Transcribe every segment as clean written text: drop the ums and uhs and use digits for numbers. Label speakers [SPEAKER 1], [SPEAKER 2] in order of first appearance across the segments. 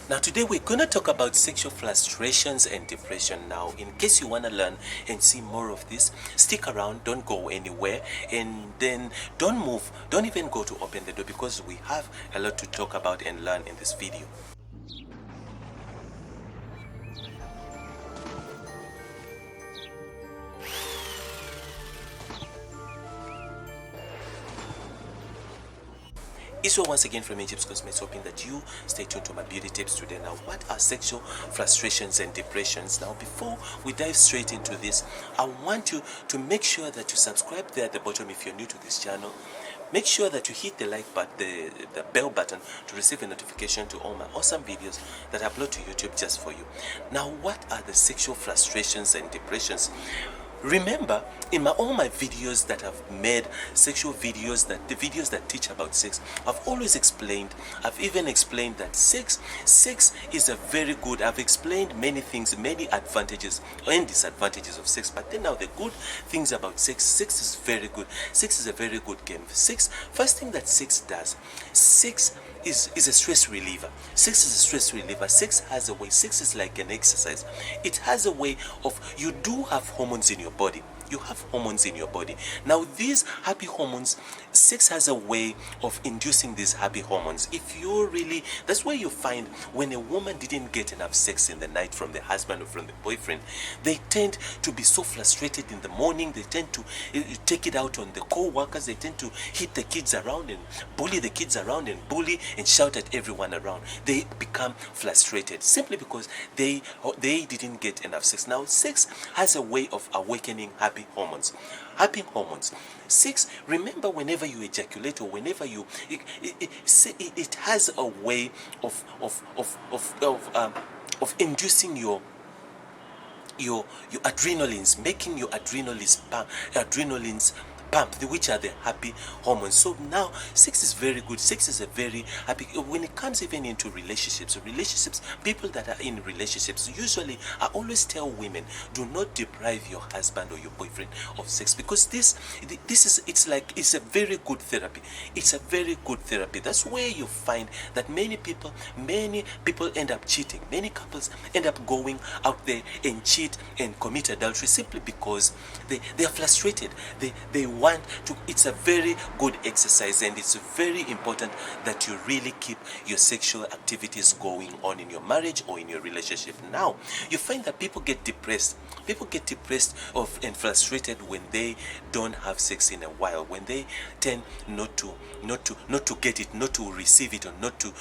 [SPEAKER 1] Now today we're going to talk about sexual frustrations and depression. Now in case you want to learn and see more of this, stick around, don't go anywhere, and then don't move, don't even go to open the door, because we have a lot to talk about and learn in this video. Israel once again from Injibs Cosmetics, hoping that you stay tuned to my beauty tips today. Now, what are sexual frustrations and depressions? Now, before we dive straight into this, I want you to make sure that you subscribe there at the bottom if you're new to this channel. Make sure that you hit the like button, the bell button, to receive a notification to all my awesome videos that I upload to YouTube just for you. Now, what are the sexual frustrations and depressions? Remember, in all my videos that I've made, sexual videos, the videos that teach about sex, I've always explained, I've even explained that sex is a very good, I've explained many things, many advantages and disadvantages of sex. But then now the good things about sex is very good. Sex is a very good game. First thing that sex does, sex is a stress reliever. Sex is a stress reliever. Sex has a way, sex is like an exercise. It has a way of, you do have hormones in your body. You have hormones in your body. Now these happy hormones, sex has a way of inducing these happy hormones. If you're really, that's where you find when a woman didn't get enough sex in the night from the husband or from the boyfriend, they tend to be so frustrated in the morning. They tend to take it out on the co-workers. They tend to hit the kids around and bully the kids around and bully and shout at everyone around. They become frustrated simply because they didn't get enough sex. Now sex has a way of awakening happy hormones. Happy hormones. Sex, remember, whenever you ejaculate or whenever you, it has a way of inducing your adrenalines, making your adrenalines pump, which are the happy hormones. So now sex is very good. Sex is a very happy, when it comes even into relationships, people that are in relationships, usually I always tell women, do not deprive your husband or your boyfriend of sex, because this is, it's a very good therapy. It's a very good therapy. That's where you find that many people end up cheating. Many couples end up going out there and cheat and commit adultery simply because they are frustrated. They want to. It's a very good exercise, and it's very important that you really keep your sexual activities going on in your marriage or in your relationship. Now you find that people get depressed and frustrated when they don't have sex in a while, when they tend not to get it, not to receive it, or not to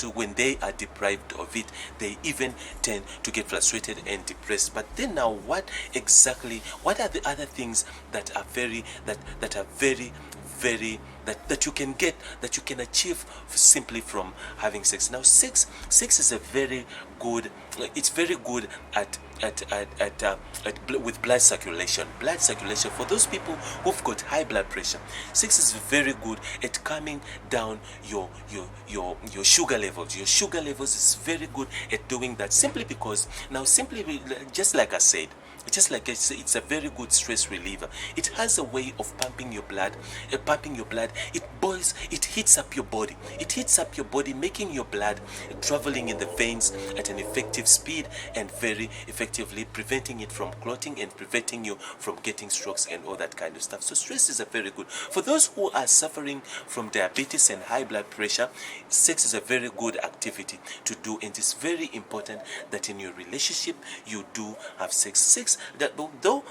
[SPEAKER 1] when they are deprived of it, they even tend to get frustrated and depressed. But then now, what are the other things that are very that you can get, that you can achieve simply from having sex? Now sex is a very good, it's very good with blood circulation. For those people who've got high blood pressure, sex is very good at calming down your sugar levels. Your sugar levels is very good at doing that, simply because now, just like I said, it's a very good stress reliever. It has a way of pumping your blood. It boils, it heats up your body. Making your blood traveling in the veins at an effective speed, and very effectively preventing it from clotting and preventing you from getting strokes and all that kind of stuff. So stress is a very good. For those who are suffering from diabetes and high blood pressure, sex is a very good activity to do, and it's very important that in your relationship you do have sex. Though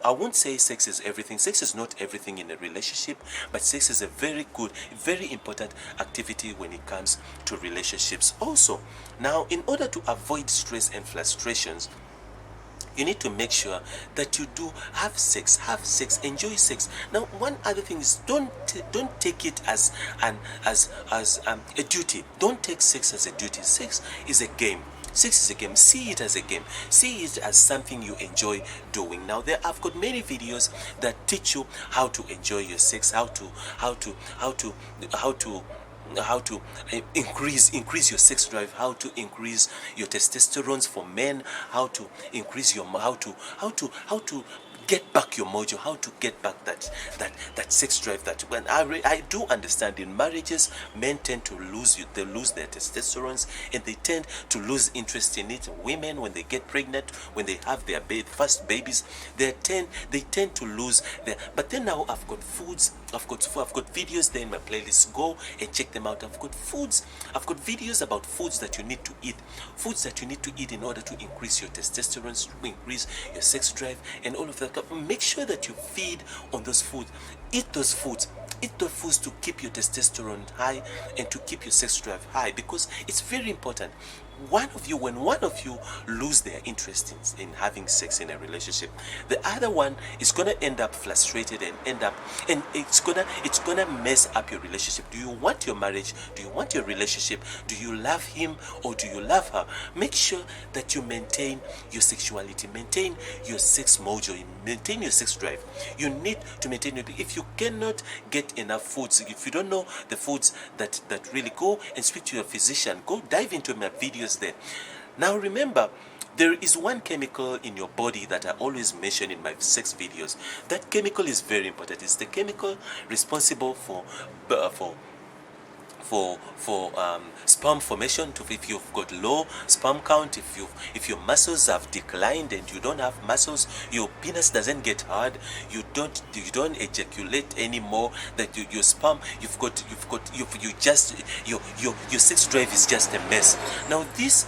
[SPEAKER 1] I won't say sex is everything. Sex is not everything in a relationship, but sex is a very good, very important activity when it comes to relationships also. Now, in order to avoid stress and frustrations, you need to make sure that you do have sex, enjoy sex. Now, one other thing is, don't take it as a duty. Don't take sex as a duty. Sex is a game. See it as a game. See it as something you enjoy doing. Now, I've got many videos that teach you how to enjoy your sex, how to increase your sex drive, how to increase your testosterone for men, how to increase your, how to get back your mojo, how to get back that sex drive. That when I do understand in marriages, men tend to lose their testosterone, and they tend to lose interest in it. Women, when they get pregnant, when they have their first babies, they tend to lose their. But then now I've got foods, I've got videos there in my playlist. Go and check them out. I've got videos about foods that you need to eat, in order to increase your testosterone, to increase your sex drive, and all of that. Make sure that you feed on those foods. Eat those foods. Eat the foods to keep your testosterone high and to keep your sex drive high, because it's very important. When one of you lose their interest in having sex in a relationship, the other one is gonna end up frustrated and it's gonna mess up your relationship. Do you want your marriage? Do you want your relationship? Do you love him or do you love her? Make sure that you maintain your sexuality, maintain your sex mojo, maintain your sex drive. You need to maintain it. If you cannot get enough foods, if you don't know the foods that really, go and speak to your physician. Go dive into my videos there. Now remember, there is one chemical in your body that I always mention in my sex videos. That chemical is very important. It's the chemical responsible for sperm formation. If you've got low sperm count, if your muscles have declined and you don't have muscles, your penis doesn't get hard, you don't ejaculate anymore, that your sperm, your sex drive is just a mess. Now this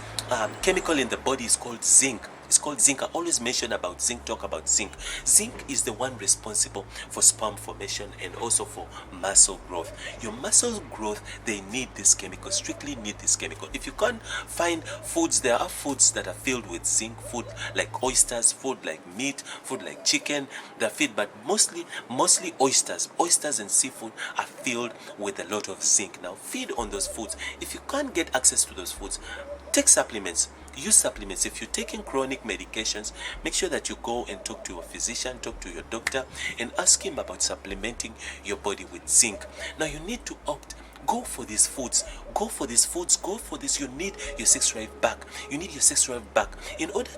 [SPEAKER 1] chemical in the body is called zinc. It's called zinc. I always mention about zinc, talk about zinc. Zinc is the one responsible for sperm formation and also for muscle growth. Your muscle growth, they need this chemical, strictly need this chemical. If you can't find foods, there are foods that are filled with zinc, food like oysters, food like meat, food like chicken, they're filled, but mostly oysters and seafood are filled with a lot of zinc. Now feed on those foods. If you can't get access to those foods, take supplements. Use supplements. If you're taking chronic medications, make sure that you go and talk to your physician, talk to your doctor, and ask him about supplementing your body with zinc. Now you need to go for these foods. You need your sex drive back. In order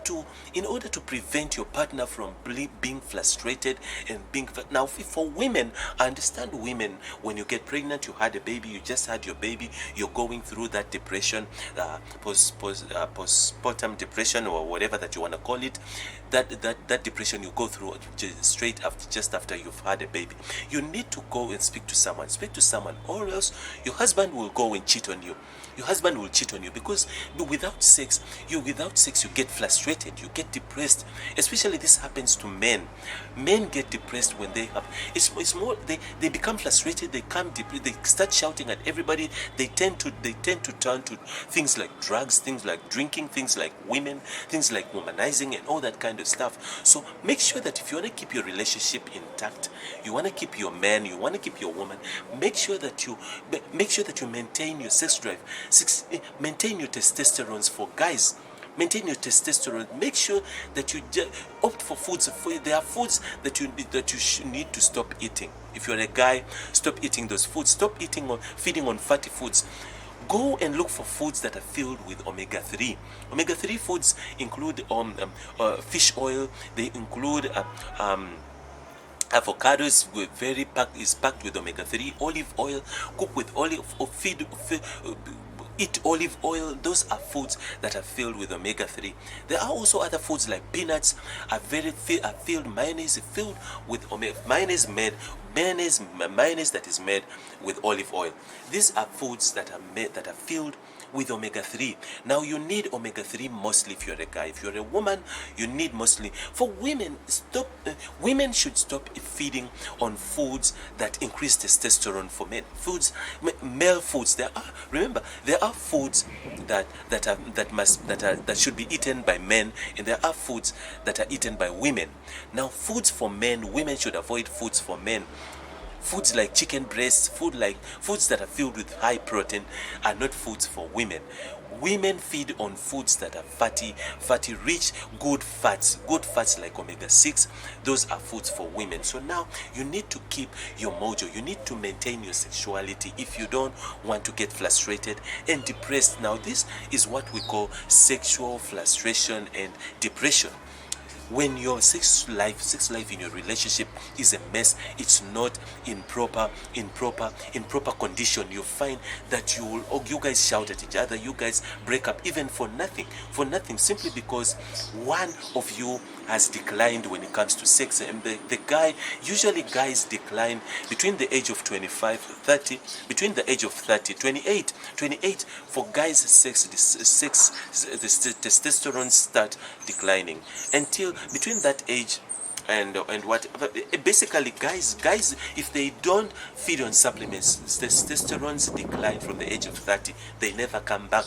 [SPEAKER 1] to prevent your partner from being frustrated and being. Now for women, I understand women, when you get pregnant, you had a baby, you just had your baby, you're going through that depression, postpartum depression, or whatever that you want to call it. That depression you go through just after you've had a baby. You need to go and speak to someone, or else your husband will go and cheat on you. Because without sex you get frustrated, you get depressed. Especially this happens to men. Men get depressed when they have it's more they become frustrated, they start shouting at everybody. They tend to turn to things like drugs, things like drinking, things like women, things like womanizing and all that kind of stuff. So make sure that if you want to keep your relationship intact, you want to keep your man, you want to keep your woman, make sure that you maintain your sex drive. Maintain your testosterone. For guys, maintain your testosterone. Make sure that you opt for foods. There are foods that you need to stop eating. If you're a guy, stop eating those foods. Stop feeding on fatty foods. Go and look for foods that are filled with omega-3. Omega-3 foods include fish oil. They include avocados, packed with omega-3. Olive oil, cook with olive, or eat olive oil. Those are foods that are filled with omega-3. There are also other foods like peanuts are filled. Mayonnaise is filled with mayonnaise that is made with olive oil. These are foods that are filled with omega-3. Now you need omega-3 mostly if you're a guy. If you're a woman, you need mostly. For women, women should stop feeding on foods that increase testosterone for men. Male foods. There are foods that should be eaten by men, and there are foods that are eaten by women. Now foods for men, women should avoid foods for men. Foods like chicken breasts, foods that are filled with high protein are not foods for women. Women feed on foods that are fatty, rich, good fats like omega-6. Those are foods for women. So now you need to keep your mojo. You need to maintain your sexuality if you don't want to get frustrated and depressed. Now this is what we call sexual frustration and depression. when your sex life in your relationship is a mess, it's not in proper condition, you find that you guys shout at each other, you guys break up even for nothing, simply because one of you has declined when it comes to sex. And the guy, usually guys decline between the age of 25 30, between the age of 30 28 for guys. The testosterone start declining until between that age and what basically guys, if they don't feed on supplements, testosterone decline from the age of 30. They never come back.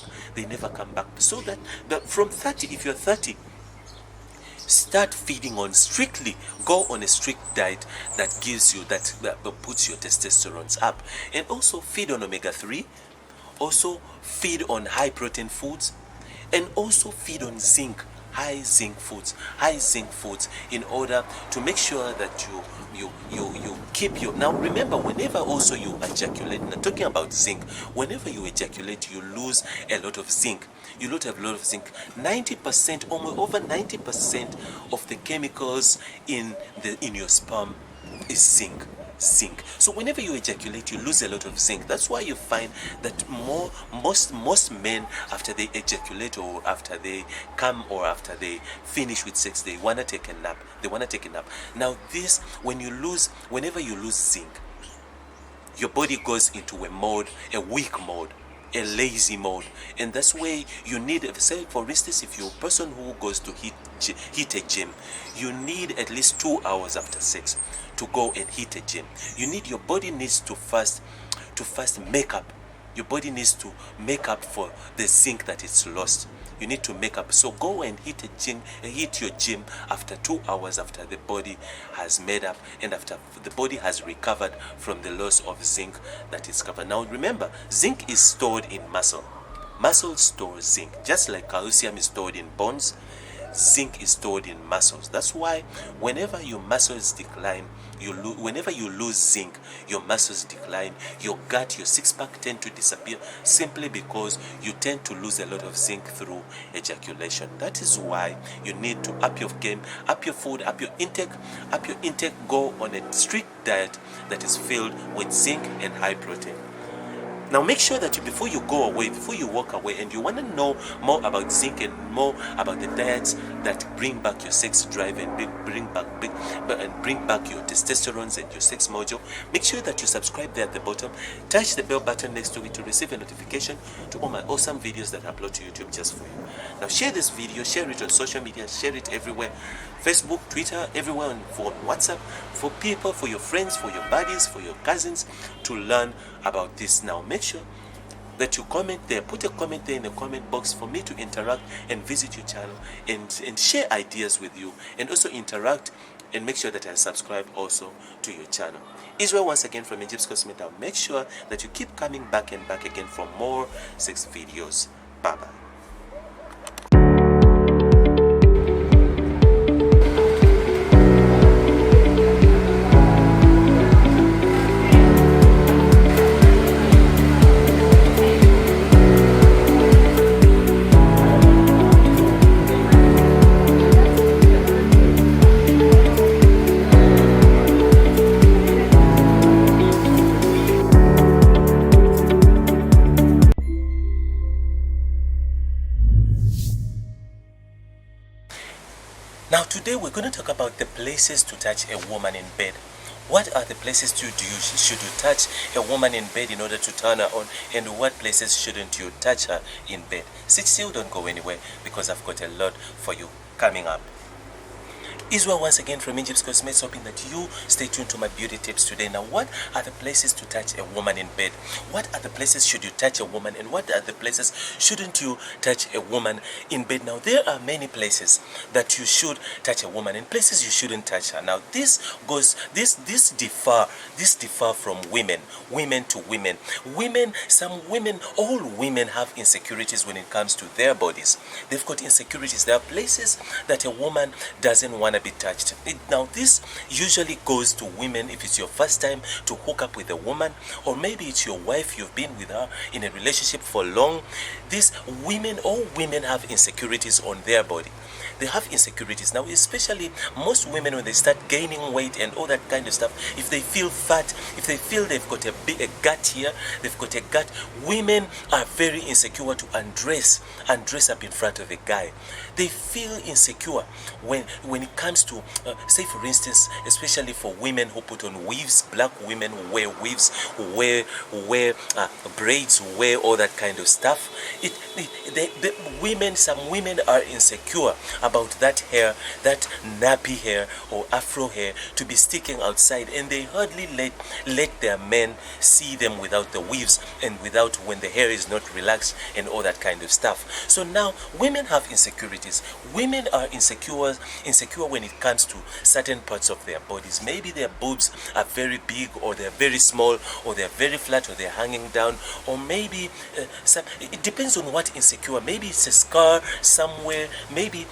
[SPEAKER 1] So that from 30, if you're 30, start feeding on strictly, go on a strict diet that gives you that puts your testosterone up. And also feed on omega-3, also feed on high protein foods, and also feed on zinc, high zinc foods, in order to make sure that you keep your. Now remember, whenever also you ejaculate, now talking about zinc, whenever you ejaculate, you lose a lot of zinc. 90%, almost over 90% of the chemicals in your sperm is zinc. So whenever you ejaculate, you lose a lot of zinc. That's why you find that most men, after they ejaculate or after they come or after they finish with sex, they want to take a nap. Now this, whenever you lose zinc, your body goes into a weak mode, a lazy mode. And that's why you need, say for instance, if you're a person who goes to hit a gym, you need at least 2 hours after sex to go and hit a gym. Your body needs to first make up. Your body needs to make up for the zinc that it's lost. You need to make up. So go and hit your gym after 2 hours, after the body has made up and after the body has recovered from the loss of zinc that is covered. Now remember, zinc is stored in muscle. Muscle stores zinc, just like calcium is stored in bones. Zinc is stored in muscles. That's why whenever your muscles decline, whenever you lose zinc, your muscles decline, your gut, your six-pack tend to disappear, simply because you tend to lose a lot of zinc through ejaculation. That is why you need to up your game, up your food, up your intake, go on a strict diet that is filled with zinc and high protein. Now make sure that before you walk away, and you want to know more about zinc and more about the diets that bring back your sex drive and bring back your testosterone and your sex mojo, make sure that you subscribe there at the bottom. Touch the bell button next to it to receive a notification to all my awesome videos that I upload to YouTube just for you. Now share this video, share it on social media, share it everywhere. Facebook, Twitter, everywhere, for WhatsApp, for people, for your friends, for your buddies, for your cousins to learn about this. Now make sure that you comment there, put a comment there in the comment box for me to interact and visit your channel and share ideas with you, and also interact and make sure that I subscribe also to your channel. Israel once again from Injibs Cosmetics. Now make sure that you keep coming back and back again for more sex videos. Bye bye. Now today we're going to talk about the places to touch a woman in bed. What are the places should you touch a woman in bed in order to turn her on, and what places shouldn't you touch her in bed? Sit still, don't go anywhere, because I've got a lot for you coming up. Israel once again from Injibs Cosmetics, hoping that you stay tuned to my beauty tips today. Now, what are the places to touch a woman in bed? What are the places should you touch a woman, and what are the places shouldn't you touch a woman in bed? Now, there are many places that you should touch a woman and places you shouldn't touch her. Now, this differ from women to women. All women have insecurities when it comes to their bodies. They've got insecurities. There are places that a woman doesn't want to be touched. Now this usually goes to women if it's your first time to hook up with a woman, or maybe it's your wife, you've been with her in a relationship for long. These women, all women have insecurities on their body. They have insecurities. Now, especially most women, when they start gaining weight and all that kind of stuff, if they feel fat, if they feel they've got a gut here, they've got a gut, women are very insecure to undress up in front of a guy. They feel insecure when it comes to, say for instance, especially for women who put on weaves, black women who wear weaves, who wear braids, who wear all that kind of stuff. Some women are insecure about that hair, that nappy hair or afro hair to be sticking outside, and they hardly let their men see them without the weaves and without when the hair is not relaxed and all that kind of stuff. So now women have insecurities. Women are insecure when it comes to certain parts of their bodies. Maybe their boobs are very big, or they're very small, or they're very flat, or they're hanging down, or maybe it depends on what insecure. Maybe it's a scar somewhere, maybe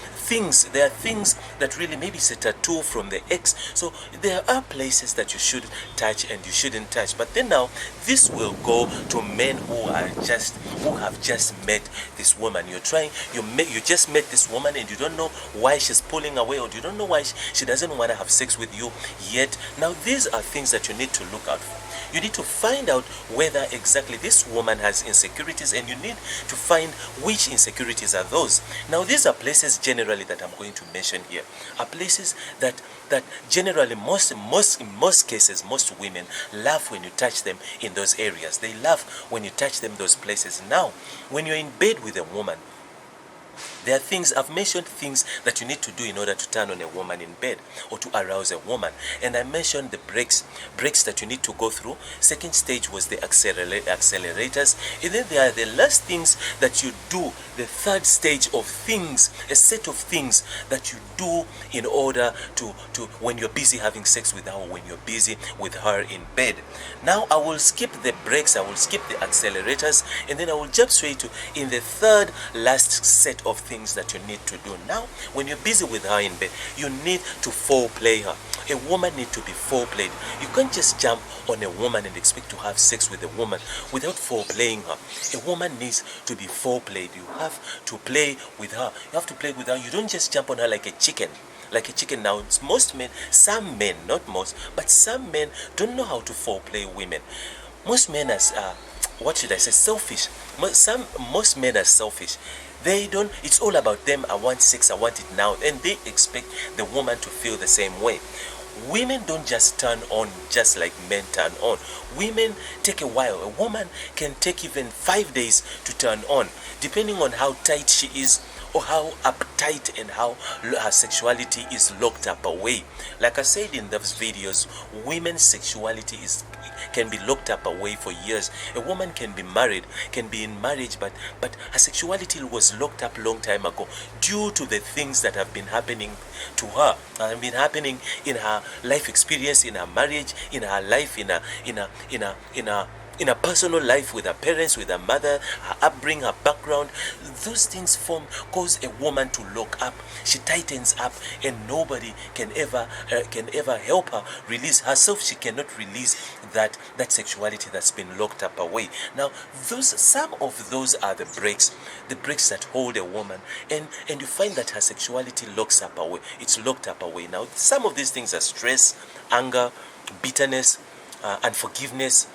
[SPEAKER 1] there are things that really, maybe it's a tattoo from the ex. So there are places that you should touch and you shouldn't touch. But then now this will go to men who have just met this woman. You just met this woman and you don't know why she's pulling away, or you don't know why she doesn't want to have sex with you yet. Now these are things that you need to look out for. You need to find out whether exactly this woman has insecurities, and you need to find which insecurities are those. Now these are places generally that I'm going to mention here, are places that generally in most cases, most women love when you touch them in those areas. They love when you touch them those places. Now when you're in bed with a woman, there are things, I've mentioned things that you need to do in order to turn on a woman in bed or to arouse a woman. And I mentioned the breaks that you need to go through. Second stage was the accelerators. And then there are the last things that you do, the third stage of things, a set of things that you do in order to when you're busy having sex with her, or when you're busy with her in bed. Now I will skip the breaks, I will skip the accelerators, and then I will jump straight to in the third last set of things that you need to do. Now when you're busy with her in bed, you need to foreplay her. A woman needs to be foreplayed. You can't just jump on a woman and expect to have sex with a woman without foreplaying her. A woman needs to be foreplayed. You have to play with her. You have to play with her. You don't just jump on her like a chicken. Now, most men, some men, not most, but some men don't know how to foreplay women. Most men are, selfish. Most men are selfish. They don't, it's all about them. I want sex, I want it now. And they expect the woman to feel the same way. Women don't just turn on just like men turn on. Women take a while. A woman can take even 5 days to turn on, depending on how tight she is, or how uptight and how her sexuality is locked up away. Like I said in those videos, women's sexuality can be locked up away for years. A woman can be married, can be in marriage, but her sexuality was locked up long time ago due to the things that have been happening to her, have been happening in her life experience, in her marriage, in her life, in a personal life with her parents, with her mother, her upbringing, her background. Those things cause a woman to lock up. She tightens up, and nobody can ever help her release herself. She cannot release that sexuality that's been locked up away. Now, some of those are the breaks that hold a woman, and you find that her sexuality locks up away. It's locked up away. Now, some of these things are stress, anger, bitterness, unforgiveness,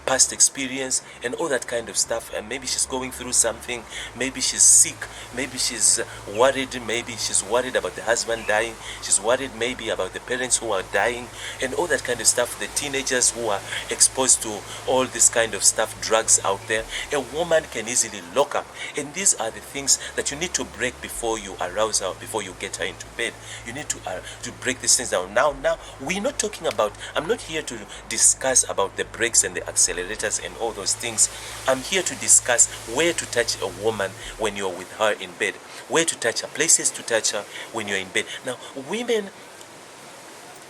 [SPEAKER 1] past experience, and all that kind of stuff. And maybe she's going through something, maybe she's sick, maybe she's worried about the husband dying, she's worried maybe about the parents who are dying, and all that kind of stuff. The teenagers who are exposed to all this kind of stuff, drugs out there. A woman can easily lock up, and these are the things that you need to break before you arouse her, before you get her into bed. You need to break these things down. Now we're not talking about, I'm not here to discuss about the brakes and the accelerators and all those things. I'm here to discuss where to touch a woman when you're with her in bed, where to touch her, places to touch her when you're in bed. Now, women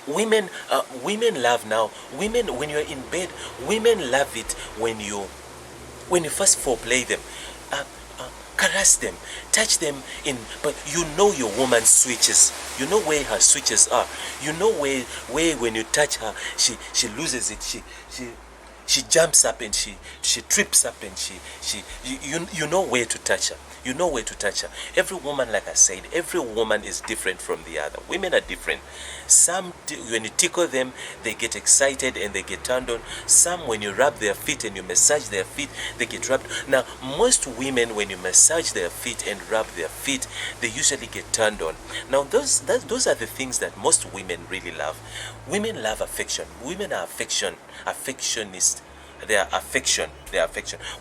[SPEAKER 1] love when you're in bed. Women love it when you first foreplay them. Caress them, touch them in, but you know your woman's switches. You know where her switches are. You know where when you touch her, she loses it. She jumps up and she trips up and you know where to touch her. You know where to touch her. Every woman, like I said, every woman is different from the other. Women are different. Some, when you tickle them, they get excited and they get turned on. Some, when you rub their feet and you massage their feet, they get rubbed. Now, most women, when you massage their feet and rub their feet, they usually get turned on. Now, those are the things that most women really love. Women love affection. Women are affectionists. They are affection.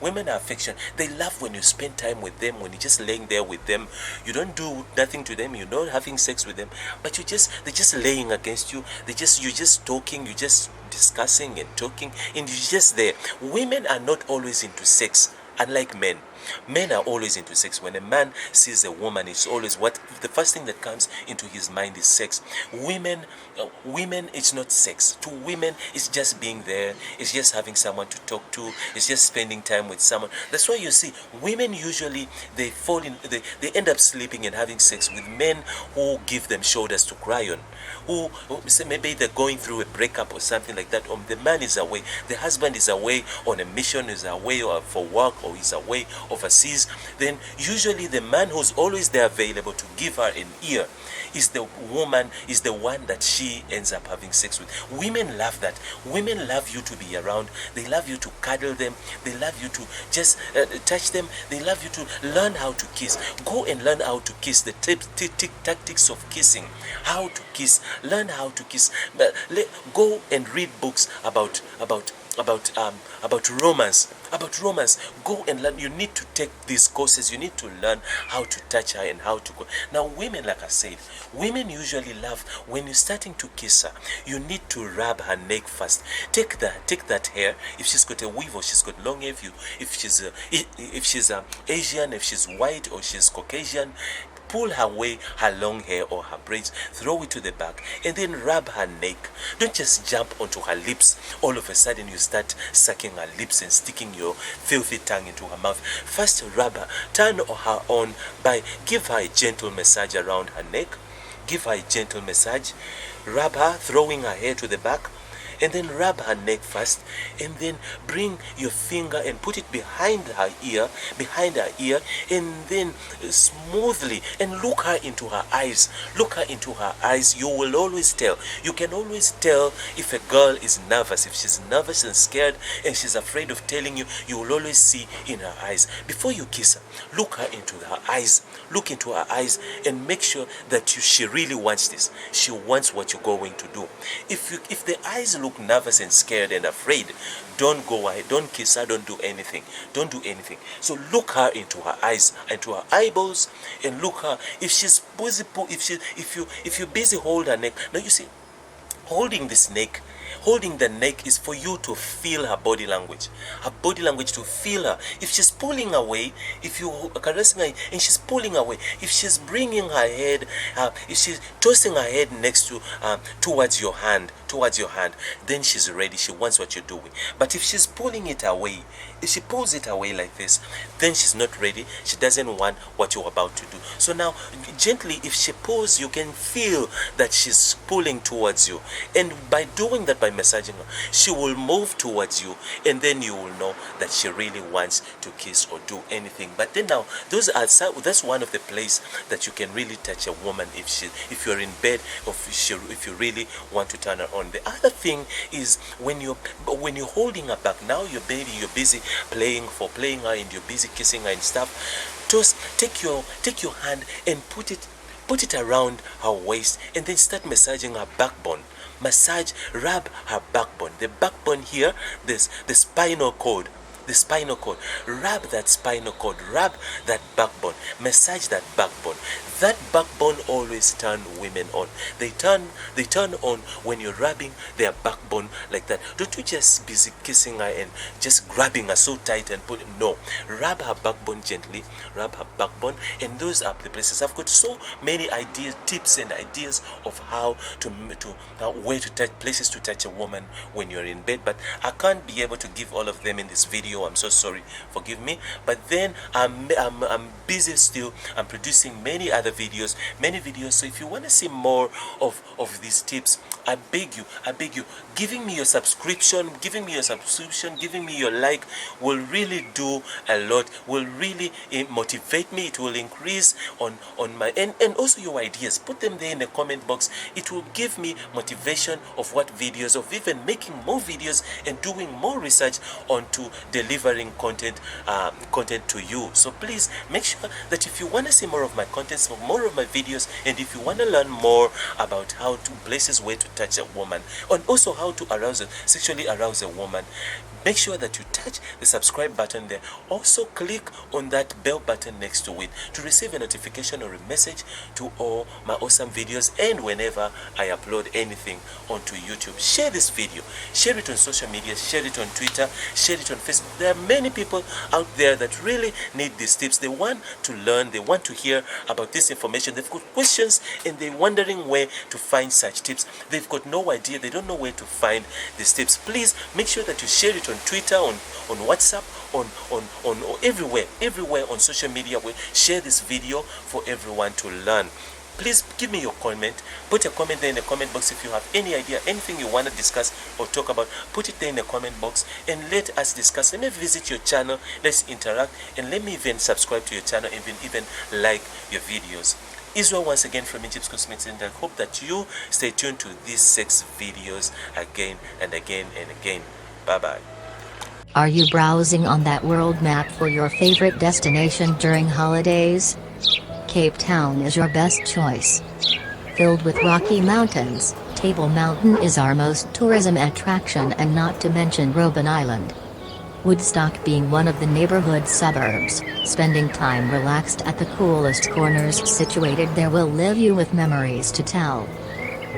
[SPEAKER 1] Women are affection. They love when you spend time with them, when you're just laying there with them. You don't do nothing to them. You're not having sex with them, but they're just laying against you. You're just talking. You're just discussing and talking, and you're just there. Women are not always into sex, unlike men. Men are always into sex. When a man sees a woman, it's always the first thing that comes into his mind is sex. Women, it's not sex. To women, it's just being there. It's just having someone to talk to. It's just spending time with someone. That's why you see women usually they end up sleeping and having sex with men who give them shoulders to cry on. Who say maybe they're going through a breakup or something like that. The man is away. The husband is away on a mission, is away for work, or is away overseas. Then usually the man who's always there available to give her an ear is the one that she ends up having sex with. Women love that. Women love you to be around. They love you to cuddle them. They love you to just touch them. They love you to learn how to kiss. Go and learn how to kiss. The tactics of kissing. How to kiss. Learn how to kiss. Go and read books about romance. Go and learn. You need to take these courses. You need to learn how to touch her and how to go. Now, women, like I said, women usually love when you're starting to kiss her. You need to rub her neck first. Take that hair. If she's got a weave or she's got long hair, if she's Asian, if she's white or she's Caucasian, pull her long hair or her braids, throw it to the back, and then rub her neck. Don't just jump onto her lips. All of a sudden you start sucking her lips and sticking your filthy tongue into her mouth. First rub her, turn her on by give her a gentle massage around her neck. Give her a gentle massage. Rub her, throwing her hair to the back. And then rub her neck first, and then bring your finger and put it behind her ear, and then smoothly, and look her into her eyes. You will always tell. You can always tell if a girl is nervous. If she's nervous and scared and she's afraid of telling you, you will always see in her eyes. Before you kiss her, look her into her eyes. Look into her eyes and make sure that she really wants this. She wants what you're going to do. If the eyes look nervous and scared and afraid, don't go ahead, don't kiss her, don't do anything. So look her into her eyes, into her eyeballs, and look her. If she's busy, if you're busy, hold her neck. Now you see, holding the neck is for you to feel her body language. To feel her. If she's pulling away, if you're caressing her and she's pulling away, if she's bringing her head, if she's tossing her head next to towards your hand, then she's ready. She wants what you're doing. But if she's pulling it away, if she pulls it away like this, then she's not ready. She doesn't want what you're about to do. So now, gently, if she pulls, you can feel that she's pulling towards you. And by doing that, by massaging her, she will move towards you, and then you will know that she really wants to kiss or do anything. But then now, that's one of the places that you can really touch a woman if you're in bed, or if you really want to turn her on. The other thing is when you're holding her back. Now you're busy playing her, and you're busy kissing her and stuff. Just take your hand and put it around her waist, and then start massaging her backbone. Rub her backbone. The backbone here, there's the spinal cord. Rub that spinal cord. Rub that backbone. Massage that backbone. That backbone always turn women on. They turn on when you're rubbing their backbone like that. Don't you just busy kissing her and just grabbing her so tight and no. Rub her backbone gently. Rub her backbone, and those are the places. I've got so many ideas, tips and ideas of how where to touch, places to touch a woman when you're in bed, but I can't be able to give all of them in this video. video. I'm so sorry, forgive me. But then I'm busy still. I'm producing many other videos, so if you want to see more of these tips, I beg you, giving me your subscription, giving me your like will really do a lot, will really motivate me. It will increase on my and also your ideas. Put them there in the comment box. It will give me motivation of what videos, of even making more videos and doing more research onto delivering content to you. So please make sure that if you want to see more of my content, more of my videos, and if you want to learn more about how to places where to touch a woman, and also how to sexually arouse a woman, make sure that you touch the subscribe button there. Also click on that bell button next to it to receive a notification or a message to all my awesome videos, and whenever I upload anything onto YouTube. Share this video, share it on social media, share it on Twitter, share it on Facebook. There are many people out there that really need these tips. They want to learn, they want to hear about this information. They've got questions and they're wondering where to find such tips. They've got no idea, they don't know where to find these tips. Please make sure that you share it on Twitter, on WhatsApp, on everywhere on social media. We share this video for everyone to learn. Please give me your comment. Put a comment there in the comment box if you have any idea, anything you want to discuss or talk about. Put it there in the comment box and let us discuss. Let me visit your channel, let's interact, and let me even subscribe to your channel, even like your videos. Israel once again from Injibs Cosmetics, and I hope that you stay tuned to these sex videos again and again and again. Bye bye.
[SPEAKER 2] Are you browsing on that world map for your favorite destination during holidays? Cape Town is your best choice. Filled with rocky mountains, Table Mountain is our most tourism attraction, and not to mention Robben Island. Woodstock being one of the neighborhood suburbs, spending time relaxed at the coolest corners situated there will leave you with memories to tell.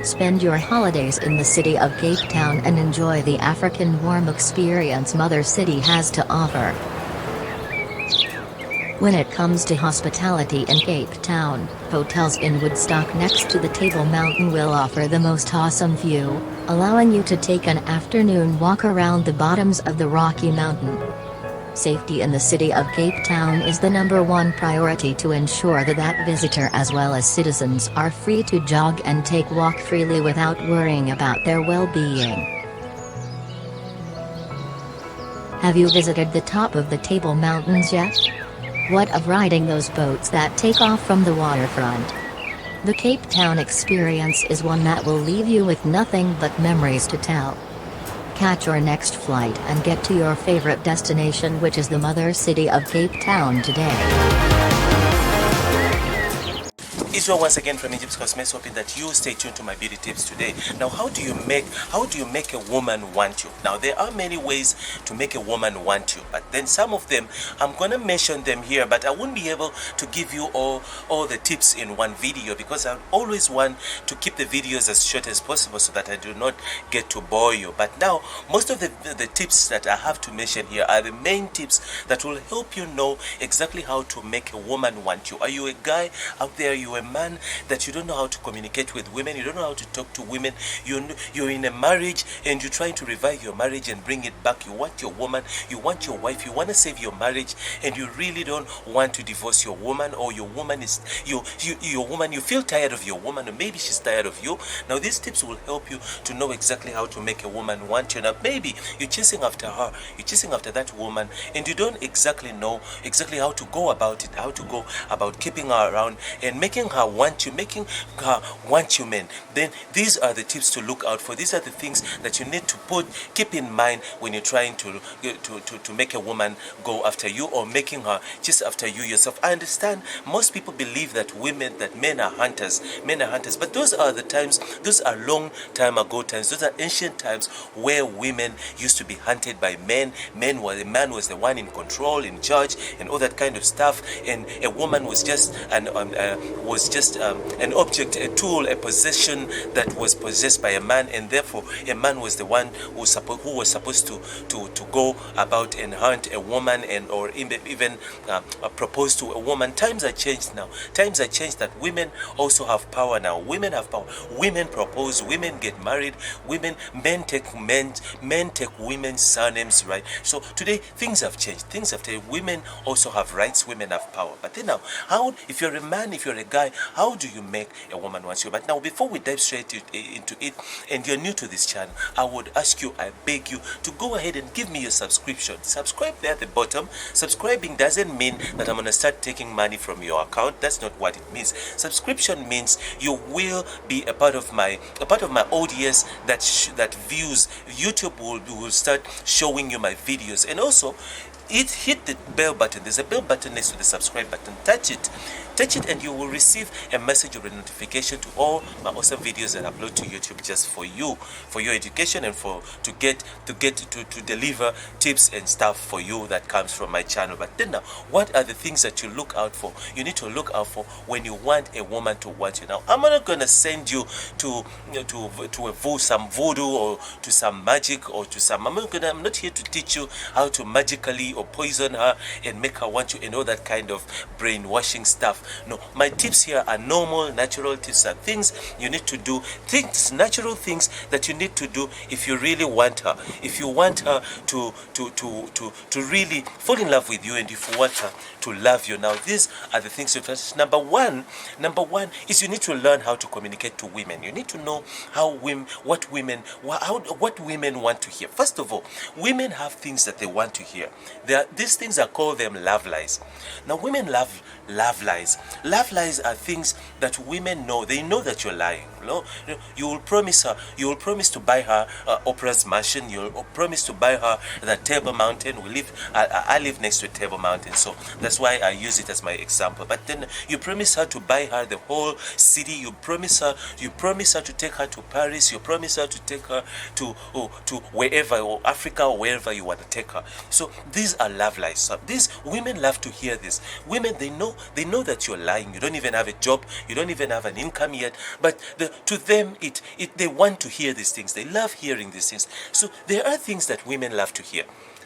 [SPEAKER 2] Spend your holidays in the city of Cape Town and enjoy the African warm experience Mother City has to offer. When it comes to hospitality in Cape Town, hotels in Woodstock next to the Table Mountain will offer the most awesome view, allowing you to take an afternoon walk around the bottoms of the Rocky Mountain. Safety in the city of Cape Town is the #1 priority to ensure that visitor as well as citizens are free to jog and take walk freely without worrying about their well-being. Have you visited the top of the Table Mountains yet? What of riding those boats that take off from the waterfront? The Cape Town experience is one that will leave you with nothing but memories to tell. Catch your next flight and get to your favorite destination, which is the mother city of Cape Town, today.
[SPEAKER 1] Israel once again from Injibs Cosmetics, hoping that you stay tuned to my beauty tips today. Now, how do you make a woman want you? Now, there are many ways to make a woman want you, but then some of them I'm gonna mention them here, but I won't be able to give you all the tips in one video, because I always want to keep the videos as short as possible so that I do not get to bore you. But now, most of the tips that I have to mention here are the main tips that will help you know exactly how to make a woman want you. Are you a guy out there? Are you a man that you don't know how to communicate with women, you don't know how to talk to women, you're in a marriage and you're trying to revive your marriage and bring it back, you want your woman, you want your wife, you want to save your marriage, and you really don't want to divorce your woman, or your woman is your woman, you feel tired of your woman, or maybe she's tired of you. Now these tips will help you to know exactly how to make a woman want you. Now maybe you're chasing after her, you're chasing after that woman, and you don't exactly know how to go about it, how to go about keeping her around and making her want you, making her want you, men. Then these are the tips to look out for. These are the things that you need to keep in mind when you're trying to make a woman go after you, or making her chase after you yourself. I understand most people believe that men are hunters, but those are the times, those are long time ago times, those are ancient times where women used to be hunted by men. The man was the one in control, in charge, and all that kind of stuff, and a woman was just just an object, a tool, a possession that was possessed by a man, and therefore a man was the one who was supposed to go about and hunt a woman, and or even propose to a woman. Times are changed now. Times are changed that women also have power now. Women have power. Women propose. Women get married. Men take women's surnames, right? So today things have changed. Things have changed. Women also have rights. Women have power. But then now, how, if you're a man, if you're a guy, how do you make a woman want you? But now, before we dive straight into it, and you're new to this channel, I would ask you, I beg you, to go ahead and give me your subscription. Subscribe there at the bottom. Subscribing doesn't mean that I'm gonna start taking money from your account. That's not what it means. Subscription means you will be a part of my audience that views. YouTube will start showing you my videos, and also hit the bell button. There's a bell button next to the subscribe button. Touch it, and you will receive a message or a notification to all my awesome videos that I upload to YouTube, just for you, for your education, and to deliver tips and stuff for you that comes from my channel. But then now, what are the things that you look out for? You need to look out for when you want a woman to want you. Now, I'm not gonna send you to some voodoo or to some magic or to some. I'm not here to teach you how to magically or poison her and make her want you and all that kind of brainwashing stuff. No, my tips here are normal, natural tips, and things you need to do, natural things that you need to do if you really want her, if you want her to really fall in love with you, and if you want her to love you. Now, these are the things you first. Number one is you need to learn how to communicate to women. You need to know what women want to hear. First of all, women have things that they want to hear. These things are called love lies. Now, women love lies. Love lies are things that women know. They know that you're lying. You will promise to buy her Oprah's mansion. You'll promise to buy her the Table Mountain. I live next to a Table Mountain, so that's why I use it as my example. But then you promise her to buy her the whole city. You promise her to take her to Paris. You promise her to take her to wherever, or Africa, or wherever you want to take her. So these are love lies. So these women love to hear this. Women, they know that you're lying. You don't even have a job. You don't even have an income yet. But to them, they want to hear these things. They love hearing these things. So there are things that women love to hear.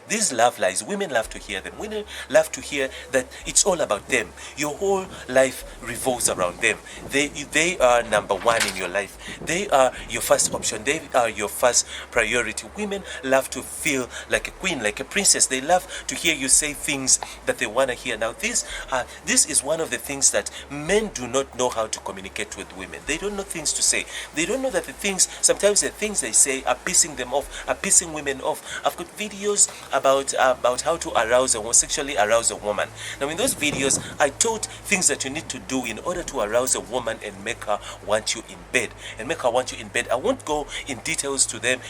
[SPEAKER 1] These love lies, women love to hear them. Women love to hear that it's all about them. Your whole life revolves around them. They are number one in your life. They are your first option. They are your first priority. Women love to feel like a queen, like a princess. They love to hear you say things that they want to hear. Now, this is one of the things that men do not know how to communicate with women. They don't know things to say. They don't know that sometimes the things they say are pissing them off, are pissing women off. I've got videos about how to sexually arouse a woman. Now, in those videos, I taught things that you need to do in order to arouse a woman and make her want you in bed. I won't go in details to them,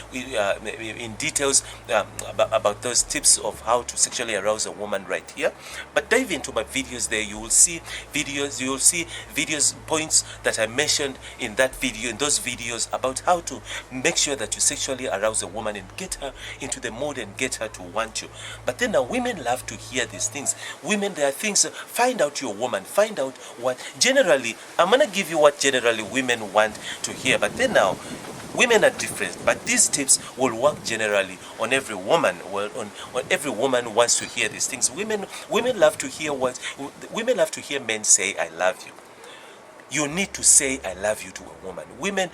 [SPEAKER 1] about those tips of how to sexually arouse a woman right here. But dive into my videos there. You will see videos, points that I mentioned in those videos about how to make sure that you sexually arouse a woman and get her into the mood and get her to want you. But then now, women love to hear these things. Women, there are things. Find out your woman. Find out what generally. I'm gonna give you what generally women want to hear. But then now, women are different. But these tips will work generally on every woman. Well, on every woman wants to hear these things. Women love to hear women love to hear men say, "I love you." You need to say "I love you" to a woman. Women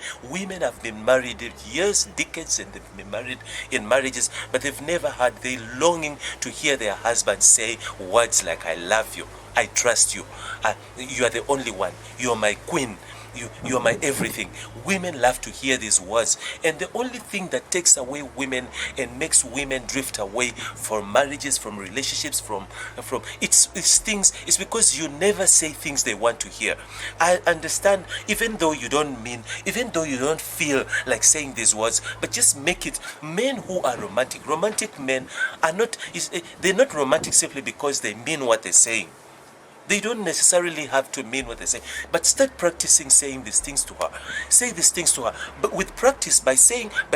[SPEAKER 1] have been married years, decades, and they've been married in marriages, but they've never had the longing to hear their husband say words like "I love you," "I trust you," "You are the only one," "You're my queen," You're my everything. Women love to hear these words. And the only thing that takes away women and makes women drift away from marriages, from relationships, from it's things, it's because you never say things they want to hear. I understand, even though you don't feel like saying these words, but just make it. Men who are romantic men are not, they're not romantic simply because they mean what they're saying. They don't necessarily have to mean what they say, but start practicing saying these things to her. Say these things to her, but with practice, by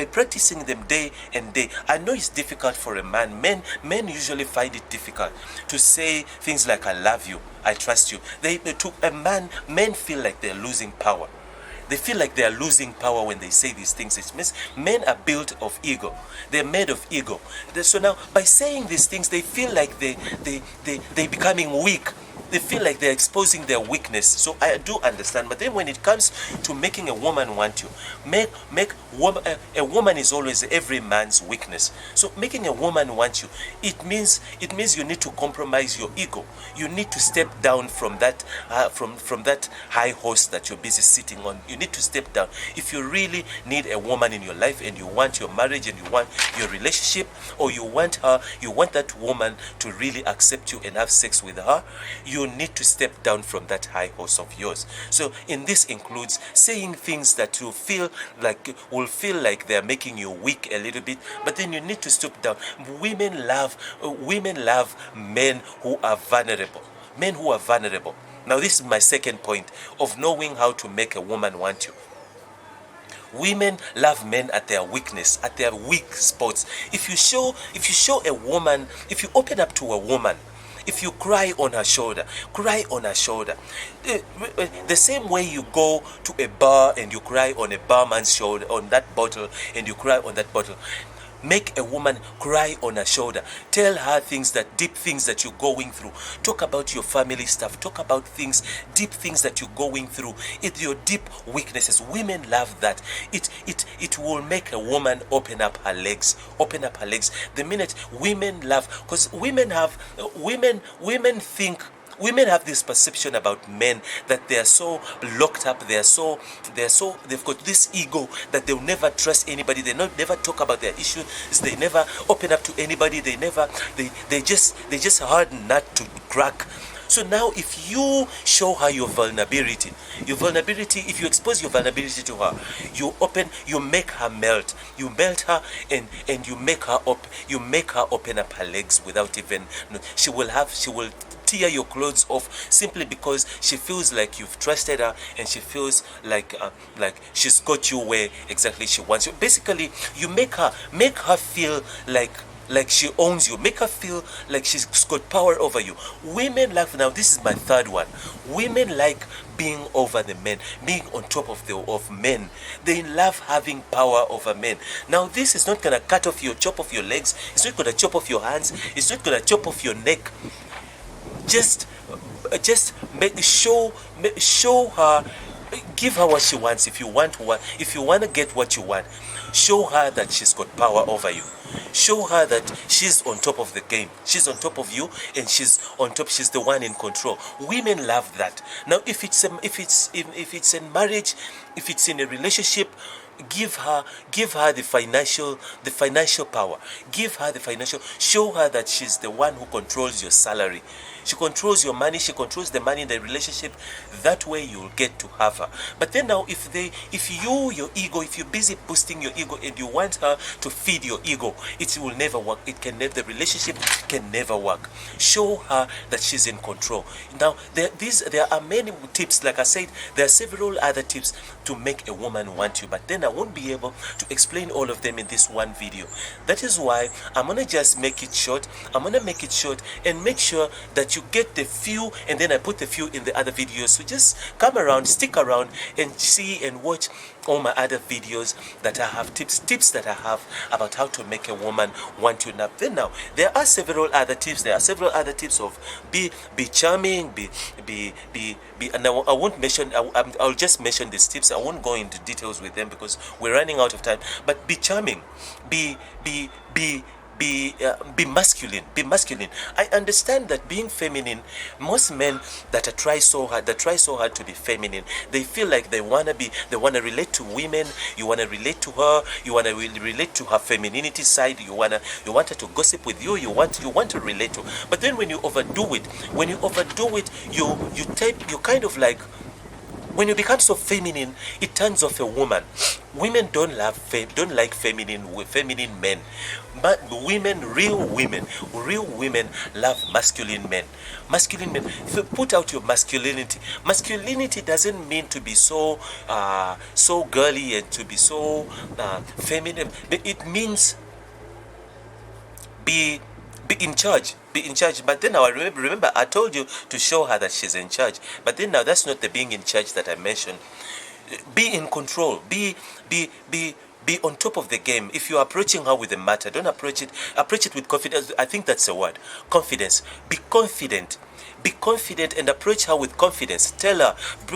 [SPEAKER 1] practicing them day and day. I know it's difficult for a man. Men usually find it difficult to say things like "I love you," "I trust you." To a man, men feel like they're losing power. They feel like they are losing power when they say these things. It means men are built of ego. They're made of ego. So now, by saying these things, they feel like they're becoming weak. They feel like they're exposing their weakness. So I do understand. But then when it comes to making a woman want you, a woman is always every man's weakness. So making a woman want you, it means you need to compromise your ego. You need to step down from that from that high horse that you're busy sitting on. You need to step down. If you really need a woman in your life and you want your marriage and you want your relationship, or you want that woman to really accept you and have sex with her, you need to step down from that high horse of yours. So in this includes saying things that will feel like they're making you weak a little bit, but then you need to step down. Women love men who are vulnerable. Men who are vulnerable. Now this is my second point of knowing how to make a woman want you. Women love men at their weakness, at their weak spots. If you show a woman, if you open up to a woman, if you cry on her shoulder, cry on her shoulder. The same way you go to a bar and you cry on a barman's shoulder, on that bottle, and you cry on that bottle. Make a woman cry on her shoulder. Tell her deep things that you're going through. Talk about your family stuff. Talk about deep things that you're going through. It's your deep weaknesses. Women love that. It will make a woman open up her legs. Open up her legs. The minute women love, because women have this perception about men that they are so locked up, they've got this ego that they'll never trust anybody, never talk about their issues, they never open up to anybody, they just hard nut to crack. So now if you show her your vulnerability, if you expose your vulnerability to her, you make her melt. You melt her and you make her open up her legs without even, she will tear your clothes off simply because she feels like you've trusted her and she feels like she's got you where exactly she wants you. Basically, you make her feel like she owns you. Make her feel like she's got power over you. Women like, now this is my third one. Women like being over the men, being on top of men. They love having power over men. Now this is not gonna chop off your legs. It's not gonna chop off your hands. It's not gonna chop off your neck. Just show her, give her what she wants. If you want to get what you want, show her that she's got power over you. Show her that she's on top of the game. She's on top of you, and she's on top. She's the one in control. Women love that. Now, if it's in marriage, if it's in a relationship, give her the financial power. Give her the financial. Show her that she's the one who controls your salary. She controls your money. She controls the money in the relationship. That way you'll get to have her. But then now, if you're busy boosting your ego and you want her to feed your ego, it will never work. The relationship can never work. Show her that she's in control. Now, there are many tips. Like I said, there are several other tips to make a woman want you. But then I won't be able to explain all of them in this one video. That is why I'm gonna just make it short. I'm gonna make it short and make sure that you get the few, and then I put the few in the other videos. So just come around, stick around, and see and watch all my other videos that I have, tips that I have about how to make a woman want you. Now there are several other tips. There are several other tips of be charming, and I won't mention. I'll just mention these tips. I won't go into details with them because we're running out of time. But be charming, be masculine. Be masculine. I understand that being feminine, most men that try so hard to be feminine, they feel like they wanna relate to women. You wanna relate to her. You wanna relate to her femininity side. You want her to gossip with you. You want to relate to. But then when you overdo it, you kind of like When you become so feminine, it turns off a woman. Women don't like feminine men. But real women love masculine men. Masculine men. If you put out your masculinity, masculinity doesn't mean to be so so girly and to be so feminine. It means be in charge. Be in charge. But then now I remember I told you to show her that she's in charge. But then now that's not the being in charge that I mentioned. Be in control. Be on top of the game. If you're approaching her with a matter, don't approach it with confidence. I think that's the word. Confidence. Be confident. Be confident and approach her with confidence. Tell her,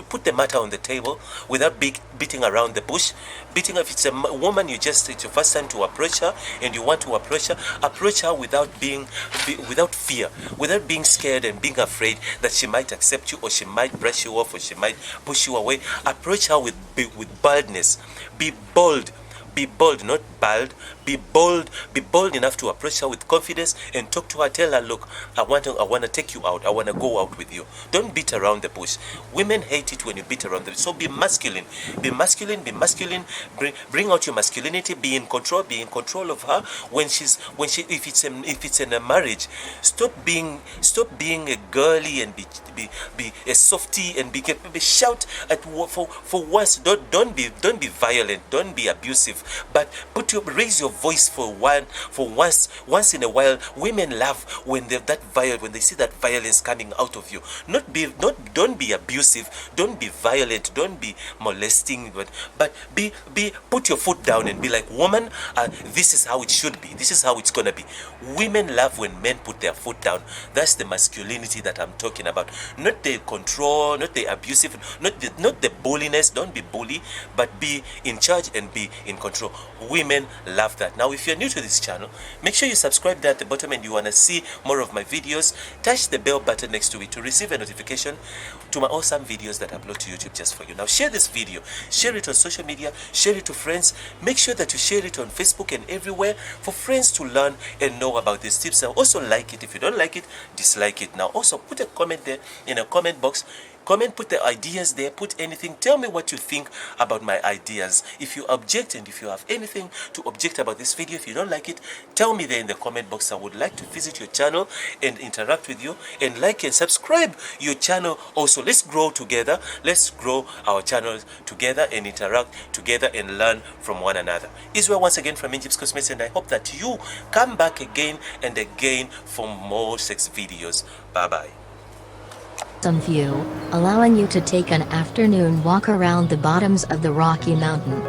[SPEAKER 1] put the matter on the table without beating around the bush. Beating her, if it's a woman, it's your first time to approach her and you want to approach her without without fear, without being scared and being afraid that she might accept you or she might brush you off or she might push you away. Approach her with boldness. Be bold. Be bold, not bald. Be bold enough to approach her with confidence and talk to her. Tell her, look, I want to take you out. I want to go out with you. Don't beat around the bush. Women hate it when you beat around the bush. So be masculine. Be masculine. Bring out your masculinity. Be in control. Be in control of her if it's in a marriage. Stop being a girly and be a softie and be shout at for once. Don't be violent. Don't be abusive. But raise your voice for once in a while. Women love when when they see that violence coming out of you. Don't be abusive, don't be violent, don't be molesting, but put your foot down and be like, woman, this is how it should be. This is how it's gonna be. Women love when men put their foot down. That's the masculinity that I'm talking about. Not the control, not the abusive, not the bulliness. Don't be bully, but be in charge and be in control. Women love that. Now, if you're new to this channel, make sure you subscribe there at the bottom, and you want to see more of my videos, touch the bell button next to it to receive a notification to my awesome videos that I upload to YouTube just for you. Now, share this video, share it on social media, share it to friends. Make sure that you share it on Facebook and everywhere for friends to learn and know about these tips. And also like it. If you don't like it, dislike it. Now, also put a comment there in a comment box. Comment, put the ideas there, put anything. Tell me what you think about my ideas. If you object and if you have anything to object about this video, if you don't like it, tell me there in the comment box. I would like to visit your channel and interact with you, and like and subscribe your channel also. Let's grow together. Let's grow our channels together and interact together and learn from one another. Israel once again from Injibs Cosmetics, and I hope that you come back again and again for more sex videos. Bye-bye.
[SPEAKER 2] View, allowing you to take an afternoon walk around the bottoms of the Rocky Mountain.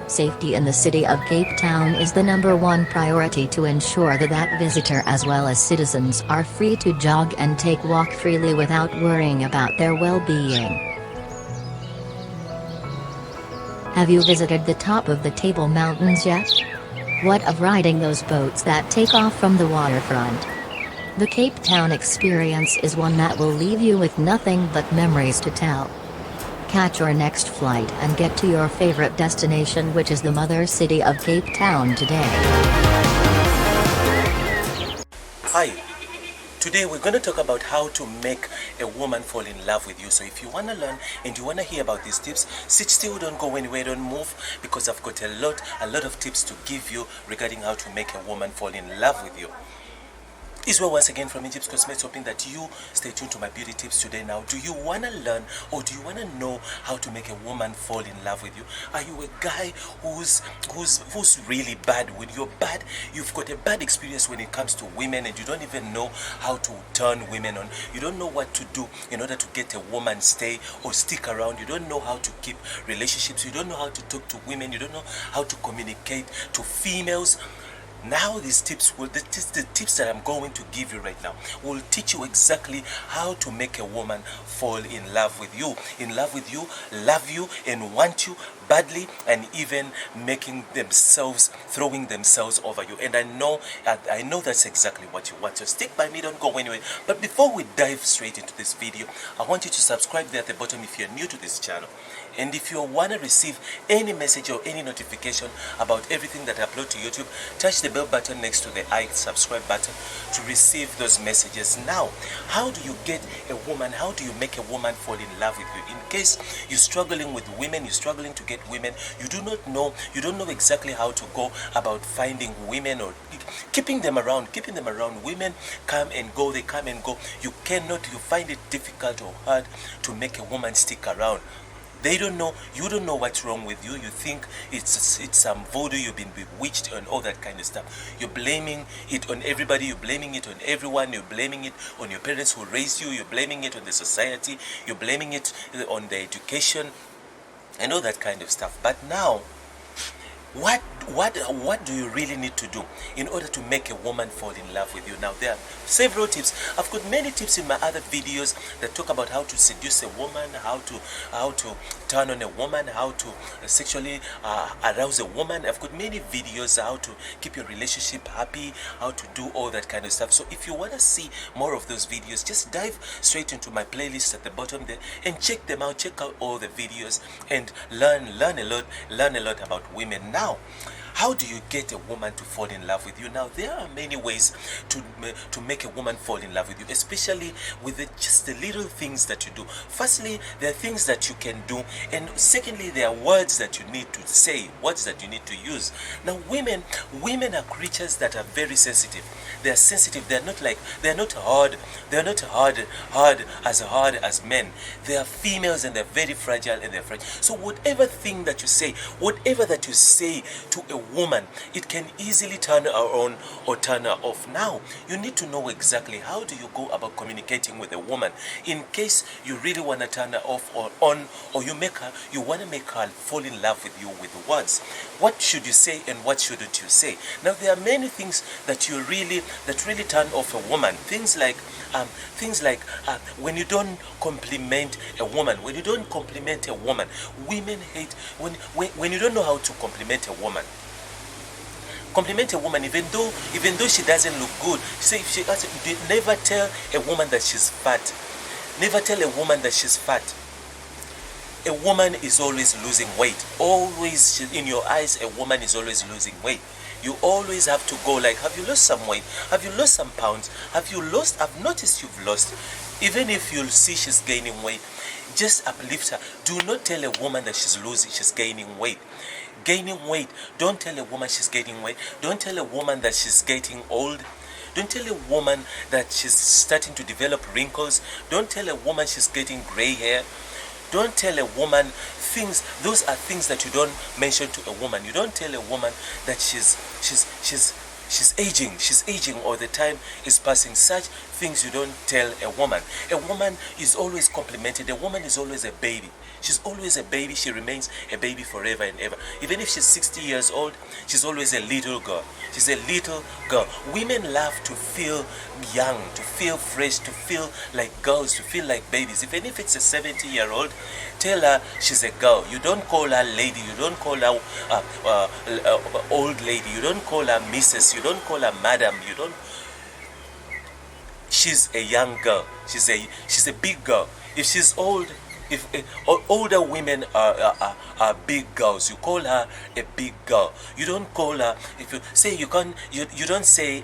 [SPEAKER 2] Safety in the city of Cape Town is the #1 priority to ensure that visitor as well as citizens are free to jog and take walk freely without worrying about their well-being. Have you visited the top of the Table Mountains yet? What of riding those boats that take off from the waterfront? The Cape Town experience is one that will leave you with nothing but memories to tell. Catch your next flight and get to your favorite destination, which is the mother city of Cape Town today.
[SPEAKER 1] Hi. Today we're going to talk about how to make a woman fall in love with you. So if you want to learn and you want to hear about these tips, sit still, don't go anywhere, don't move, because I've got a lot of tips to give you regarding how to make a woman fall in love with you. Israel once again from Injibs Cosmetics, hoping that you stay tuned to my beauty tips today. Now, do you want to learn or do you want to know how to make a woman fall in love with you? Are you a guy who's really bad? When you're bad, you've got a bad experience when it comes to women, and you don't even know how to turn women on. You don't know what to do in order to get a woman stay or stick around. You don't know how to keep relationships. You don't know how to talk to women. You don't know how to communicate to females. Now these tips, the tips that I'm going to give you right now will teach you exactly how to make a woman fall in love with you, love you, and want you badly, and even throwing themselves over you. And I know that's exactly what you want. So stick by me, don't go anywhere. But before we dive straight into this video, I want you to subscribe there at the bottom if you're new to this channel. And if you want to receive any message or any notification about everything that I upload to YouTube, touch the bell button next to the subscribe button to receive those messages. Now, how do you get a woman? How do you make a woman fall in love with you? In case you're struggling with women, you're struggling to get women, you don't know exactly how to go about finding women or keeping them around. Women come and go, they come and go. You find it difficult or hard to make a woman stick around. They don't know, you don't know what's wrong with you. You think it's some voodoo, you've been bewitched and all that kind of stuff. You're blaming it on everybody, you're blaming it on everyone, you're blaming it on your parents who raised you, you're blaming it on the society, you're blaming it on the education and all that kind of stuff. But now, what do you really need to do in order to make a woman fall in love with you? Now, there are several tips. I've got many tips in my other videos that talk about how to seduce a woman, how to turn on a woman, how to sexually arouse a woman. I've got many videos how to keep your relationship happy, how to do all that kind of stuff. So if you want to see more of those videos, just dive straight into my playlist at the bottom there and check them out. Check out all the videos and learn a lot about women. Now, how do you get a woman to fall in love with you? Now, there are many ways to make a woman fall in love with you, especially with just the little things that you do. Firstly, there are things that you can do, and secondly, there are words that you need to say, words that you need to use. Now, women are creatures that are very sensitive. They are sensitive. They're not hard. They're not hard as men. They are females and they're very fragile and they're fragile. So whatever thing that you say, whatever that you say to a woman, it can easily turn her on or turn her off. Now, you need to know exactly how do you go about communicating with a woman in case you really want to turn her off or on, or you want to make her fall in love with you with words. What should you say and what shouldn't you say? Now, there are many things that really turn off a woman. Things like when you don't compliment a woman. Women hate when you don't know how to compliment a woman. Compliment a woman even though she doesn't look good. Never tell a woman that she's fat. Never tell a woman that she's fat. A woman is always losing weight. Always, in your eyes, a woman is always losing weight. You always have to go like, have you lost some weight? Have you lost some pounds? I've noticed you've lost. Even if you'll see she's gaining weight, just uplift her. Do not tell a woman that she's gaining weight. Gaining weight. Don't tell a woman she's gaining weight. Don't tell a woman that she's getting old. Don't tell a woman that she's starting to develop wrinkles. Don't tell a woman she's getting gray hair. Don't tell a woman things. Those are things that you don't mention to a woman. You don't tell a woman that she's aging. She's aging, or the time is passing. Such things you don't tell a woman. A woman is always complimented. A woman is always a baby. She's always a baby. She remains a baby forever and ever. Even if she's 60 years old, she's always a little girl. She's a little girl. Women love to feel young, to feel fresh, to feel like girls, to feel like babies. Even if it's a 70-year-old, tell her she's a girl. You don't call her lady. You don't call her old lady. You don't call her Mrs. You don't call her madam. You don't. She's a young girl. She's a big girl. If she's old, if older women are big girls, you call her a big girl. You don't call her, if you say you don't say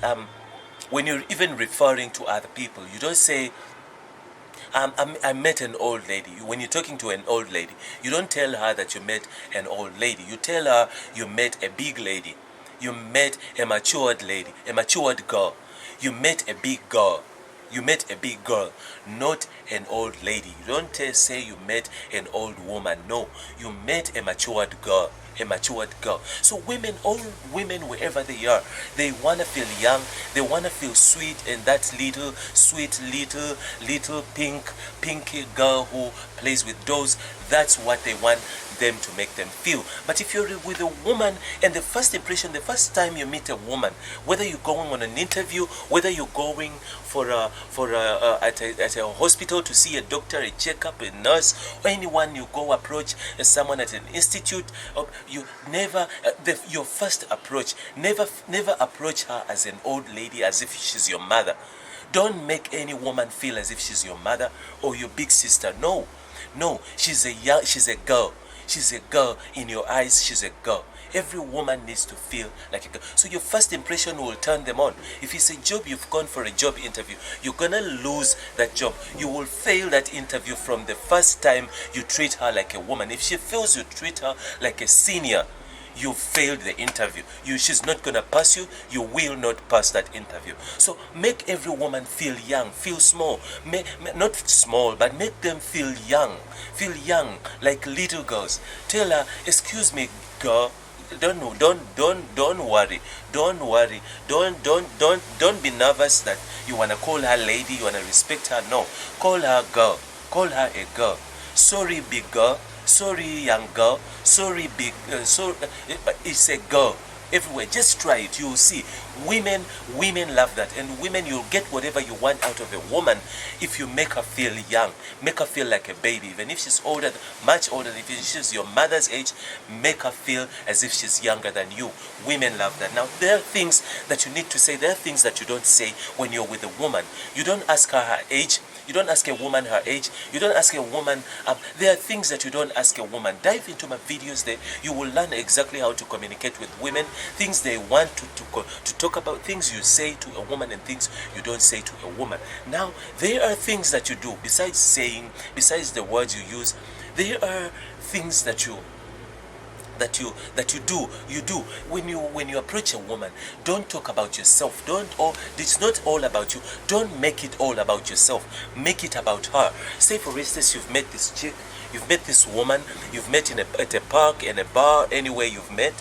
[SPEAKER 1] when you're even referring to other people, you don't say I met an old lady. When you're talking to an old lady, you don't tell her that you met an old lady. You tell her you met a big lady. You met a matured lady, a matured girl. You met a big girl. You met a big girl, not an old lady. You don't say you met an old woman. No, you met a matured girl. A matured girl. So all women, wherever they are, they want to feel young. They want to feel sweet, and that little sweet, little pinky girl who plays with dolls. That's what they want them to make them feel. But if you're with a woman, and the first impression, the first time you meet a woman, whether you're going on an interview, whether you're going at a hospital to see a doctor, a checkup, a nurse, or anyone you go approach someone at an institute, you never your first approach, never approach her as an old lady, as if she's your mother. Don't make any woman feel as if she's your mother or your big sister. No. No, she's a girl. She's a girl. In your eyes, she's a girl. Every woman needs to feel like a girl. So your first impression will turn them on. If it's a job, you've gone for a job interview, you're gonna lose that job. You will fail that interview from the first time you treat her like a woman. If she feels you treat her like a senior, you failed the interview. She's not gonna pass you. You will not pass that interview. So make every woman feel young, feel small. Not small, but make them feel young like little girls. Tell her, excuse me, girl. Don't worry. Don't be nervous that you wanna call her lady, you wanna respect her. No, call her girl. Call her a girl. Sorry, big girl. Sorry, young girl. Sorry, big. It's a girl. Everywhere, just try it. You'll see. Women love that, and women, you'll get whatever you want out of a woman if you make her feel young, make her feel like a baby. Even if she's older, much older, if she's your mother's age, make her feel as if she's younger than you. Women love that. Now, there are things that you need to say. There are things that you don't say when you're with a woman. You don't ask her age. You don't ask a woman her age. You don't ask a woman. There are things that you don't ask a woman. Dive into my videos there. You will learn exactly how to communicate with women. Things they want to talk about. Things you say to a woman and things you don't say to a woman. Now, there are things that you do besides saying, besides the words you use. There are things that you do when you approach a woman. Don't talk about yourself. It's not all about you. Don't make it all about yourself. Make it about her. Say, for instance, you've met this chick, you've met this woman, you've met at a park, in a bar, anywhere you've met.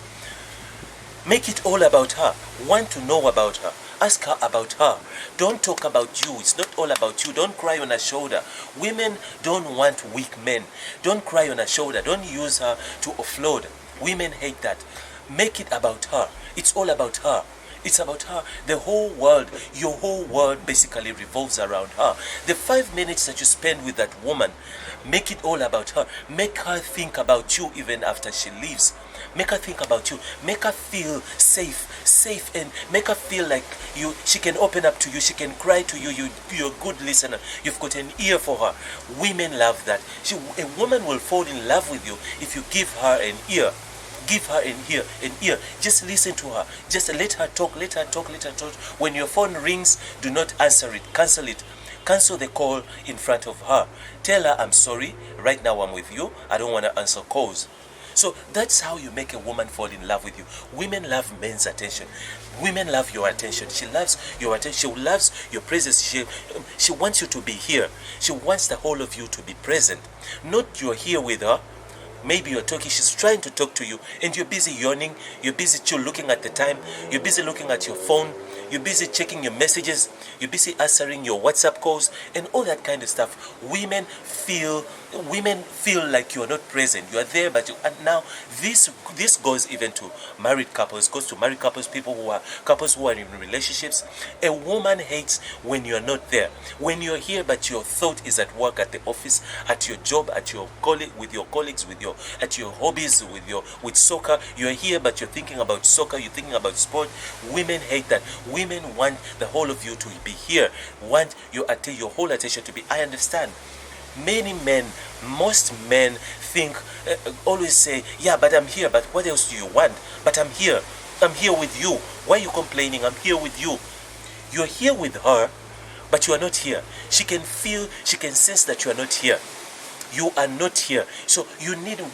[SPEAKER 1] Make it all about her. Want to know about her. Ask her about her. Don't talk about you. It's not all about you. Don't cry on her shoulder. Women don't want weak men. Don't cry on her shoulder. Don't use her to offload. Women hate that. Make it about her. It's all about her. It's about her. The whole world, your whole world basically revolves around her. The 5 minutes that you spend with that woman, make it all about her. Make her think about you even after she leaves. Make her think about you. Make her feel safe, and make her feel like she can open up to you. She can cry to you. You're a good listener. You've got an ear for her. Women love that. A woman will fall in love with you if you give her an ear. Give her an ear. Just listen to her. Just let her talk. When your phone rings, do not answer it. Cancel it. Cancel the call in front of her. Tell her, I'm sorry. Right now I'm with you. I don't want to answer calls. So that's how you make a woman fall in love with you. Women love men's attention. Women love your attention. She loves your attention. She loves your presence. She wants you to be here. She wants the whole of you to be present. Not you're here with her. Maybe you're talking, she's trying to talk to you, and you're busy yawning, you're busy looking at the time, you're busy looking at your phone, you're busy checking your messages, you're busy answering your WhatsApp calls, and all that kind of stuff. Women feel like you're not present. You are there, but and now this goes even to married couples, people who are in relationships. A woman hates when you're not there. When you're here, but your thought is at work, at the office, at your job, at your with your colleagues, at your hobbies, with soccer. You're here, but you're thinking about soccer, you're thinking about sport. Women hate that. Women want the whole of you to be here, want your whole attention to be. I understand. Most men think, always say, yeah, but I'm here, but what else do you want? But I'm here with you. Why are you complaining? I'm here with you. You're here with her, but you are not here. She can sense that you are not here. You are not here. So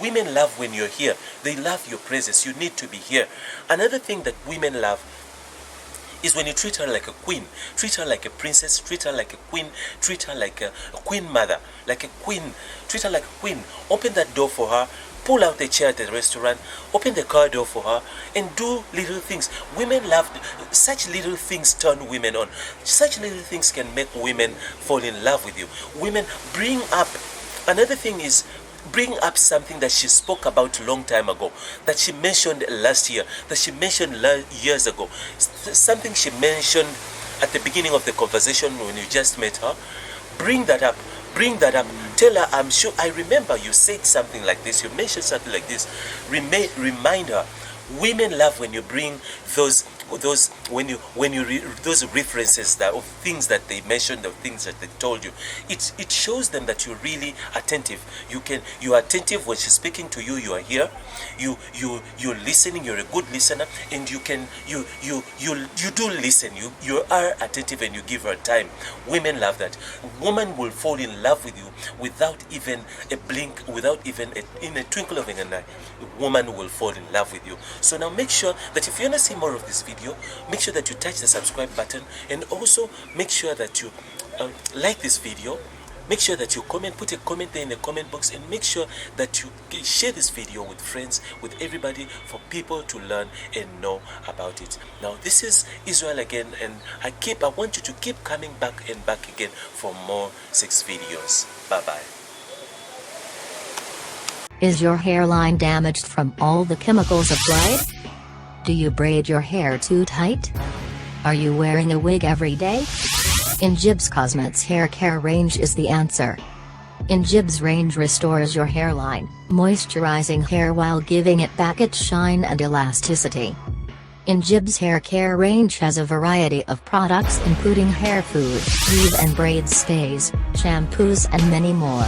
[SPEAKER 1] women love when you're here. They love your presence. You need to be here. Another thing that women love is when you treat her like a queen, treat her like a princess, treat her like a queen, treat her like a queen mother, like a queen, treat her like a queen. Open that door for her, pull out the chair at the restaurant, open the car door for her, and do little things. Women love such little things. Turn women on. Such little things can make women fall in love with you. Women bring up. Another thing is, bring up something that she spoke about a long time ago, that she mentioned last year, that she mentioned years ago, something she mentioned at the beginning of the conversation when you just met her. Bring that up. Tell her, I'm sure I remember you said something like this, you mentioned something like this. Remind her. Women love when you bring those those references that of things that they mentioned, of things that they told you. It shows them that you're really attentive. You are attentive when she's speaking to you. You are here. You're listening. You're a good listener, and you do listen. You are attentive, and you give her time. Women love that. Woman will fall in love with you without even a blink, without even in a twinkle of an eye. A woman will fall in love with you. So now make sure that if you want to see more of this video, make sure that you touch the subscribe button, and also make sure that you like this video. Make sure that you comment, put a comment there in the comment box, and make sure that you share this video with friends, with everybody, for people to learn and know about it. Now, this is Israel again, and I want you to keep coming back and back again for more sex videos. Bye-bye.
[SPEAKER 2] Is your hairline damaged from all the chemicals applied? Do you braid your hair too tight? Are you wearing a wig every day? Injibs Cosmetics Hair Care Range is the answer. Injibs range restores your hairline, moisturizing hair while giving it back its shine and elasticity. Injibs Hair Care Range has a variety of products including hair food, weave and braid stays, shampoos and many more.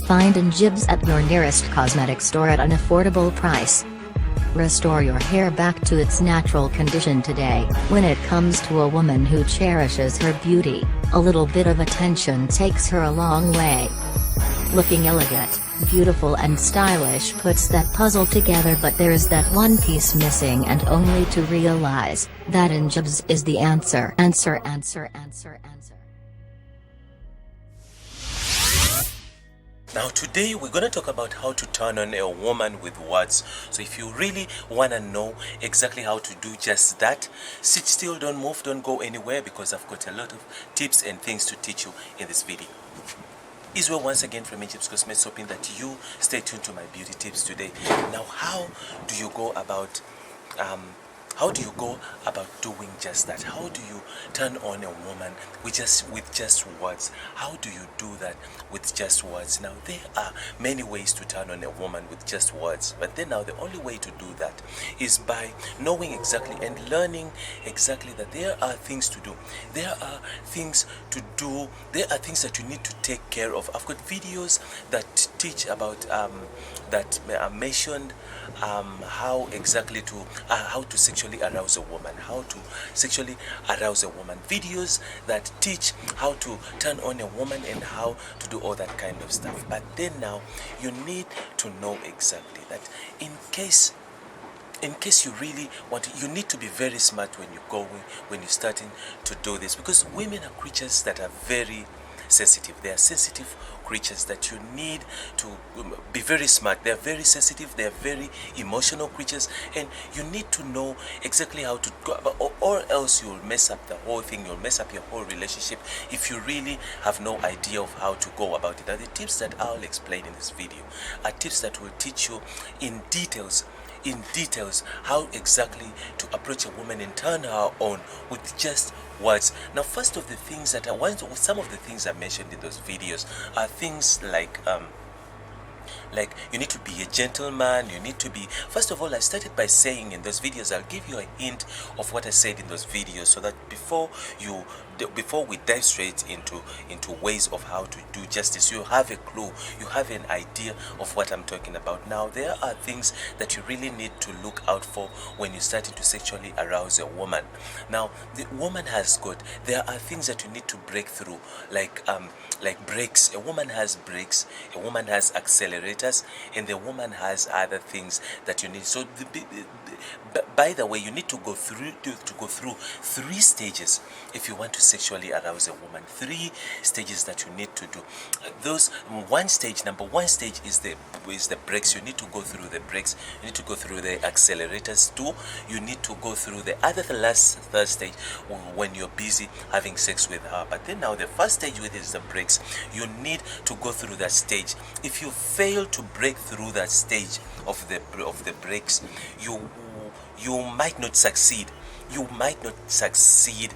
[SPEAKER 2] Find Injibs at your nearest cosmetic store at an affordable price. Restore your hair back to its natural condition today. When it comes to a woman who cherishes her beauty, a little bit of attention takes her a long way. Looking elegant, beautiful and stylish puts that puzzle together, but there's that one piece missing, and only to realize that Injibs is the answer. Answer.
[SPEAKER 1] Now today we're going to talk about how to turn on a woman with words. So if you really want to know exactly how to do just that, sit still, don't move, don't go anywhere, because I've got a lot of tips and things to teach you in this video. Israel once again from Injibs Cosmetics, hoping that you stay tuned to my beauty tips today. Now, how do you go about doing just that? How do you turn on a woman with just words? How do you do that with just words? Now, there are many ways to turn on a woman with just words, but then now the only way to do that is by knowing exactly and learning exactly that there are things to do. There are things to do. There are things that you need to take care of. I've got videos that teach about that are mentioned how exactly to how to sexually arouse a woman, how to sexually arouse a woman, videos that teach how to turn on a woman and how to do all that kind of stuff. But then now you need to know exactly that in case you really want to, you need to be very smart when you're starting to do this, because women are creatures that are very sensitive. They are sensitive creatures that you need to be very smart. They are very sensitive. They are very emotional creatures, and you need to know exactly how to go about, or else you'll mess up the whole thing. You'll mess up your whole relationship if you really have no idea of how to go about it. Now, the tips that I'll explain in this video are tips that will teach you in details how exactly to approach a woman and turn her on with just words. Now, some of the things I mentioned in those videos are things like you need to be a gentleman. You need to be, first of all, I started by saying in those videos, I'll give you a hint of what I said in those videos, so that before we dive straight into ways of how to do justice, you have a clue, you have an idea of what I'm talking about. Now, there are things that you really need to look out for when you're starting to sexually arouse a woman. Now, the woman there are things that you need to break through, like brakes. A woman has brakes, a woman has accelerators, and the woman has other things that you need. So by the way, you need to go through three stages if you want to sexually arouse a woman. 3 stages that you need to do. Number one stage is the brakes. You need to go through the brakes. You need to go through the accelerators too. You need to go through the third stage when you're busy having sex with her. But then now the first stage with is the brakes. You need to go through that stage. If you fail to break through that stage of the brakes, you might not succeed. You might not succeed.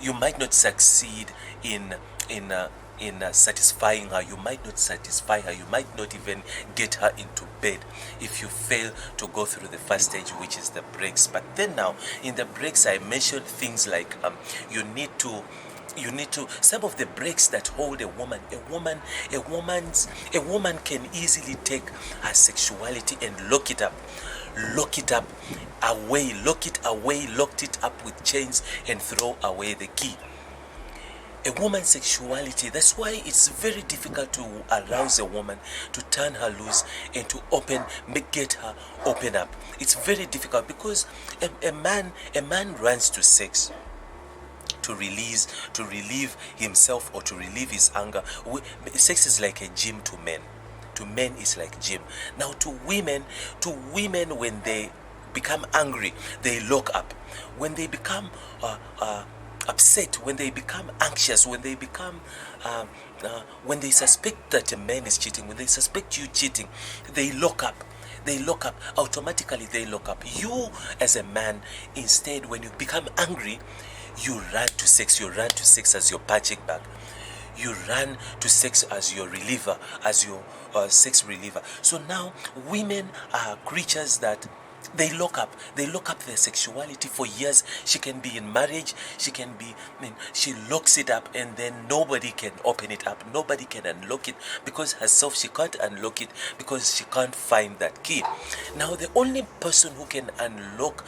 [SPEAKER 1] You might not succeed in satisfying her. You might not satisfy her. You might not even get her into bed if you fail to go through the first stage, which is the breaks. But then now in the breaks, I mentioned things like you need to some of the breaks that hold a woman can easily take her sexuality and lock it up away, locked it up with chains and throw away the key. A woman's sexuality, that's why it's very difficult to arouse a woman, to turn her loose and to get her open up. It's very difficult because a man runs to sex to relieve himself or to relieve his anger. Sex is like a gym to men. To men it's like gym. Now to women when they become angry, they lock up. When they become upset, when they become anxious, when they become when they suspect that a man is cheating, when they suspect you cheating, they lock up. Automatically they lock up. You as a man, instead, when you become angry, you run to sex as your punching bag. You run to sex as your reliever, as your sex reliever. So now women are creatures that they lock up their sexuality for years. She can be in marriage, she locks it up, and then nobody can open it up, nobody can unlock it, because herself she can't unlock it because she can't find that key. Now the only person who can unlock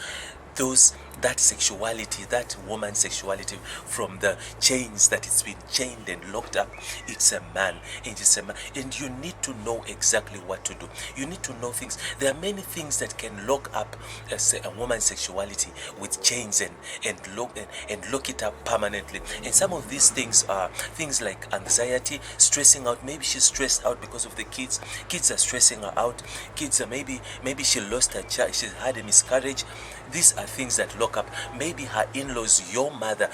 [SPEAKER 1] that sexuality, that woman's sexuality, from the chains that it's been chained and locked up, it's a man. And you need to know exactly what to do. You need to know things. There are many things that can lock up a woman's sexuality with chains and lock it up permanently. And some of these things are things like anxiety, stressing out. Maybe she's stressed out because of the kids are stressing her out. Kids are maybe she lost her child, she had a miscarriage. These are things that lock up. Maybe her in-laws, your mother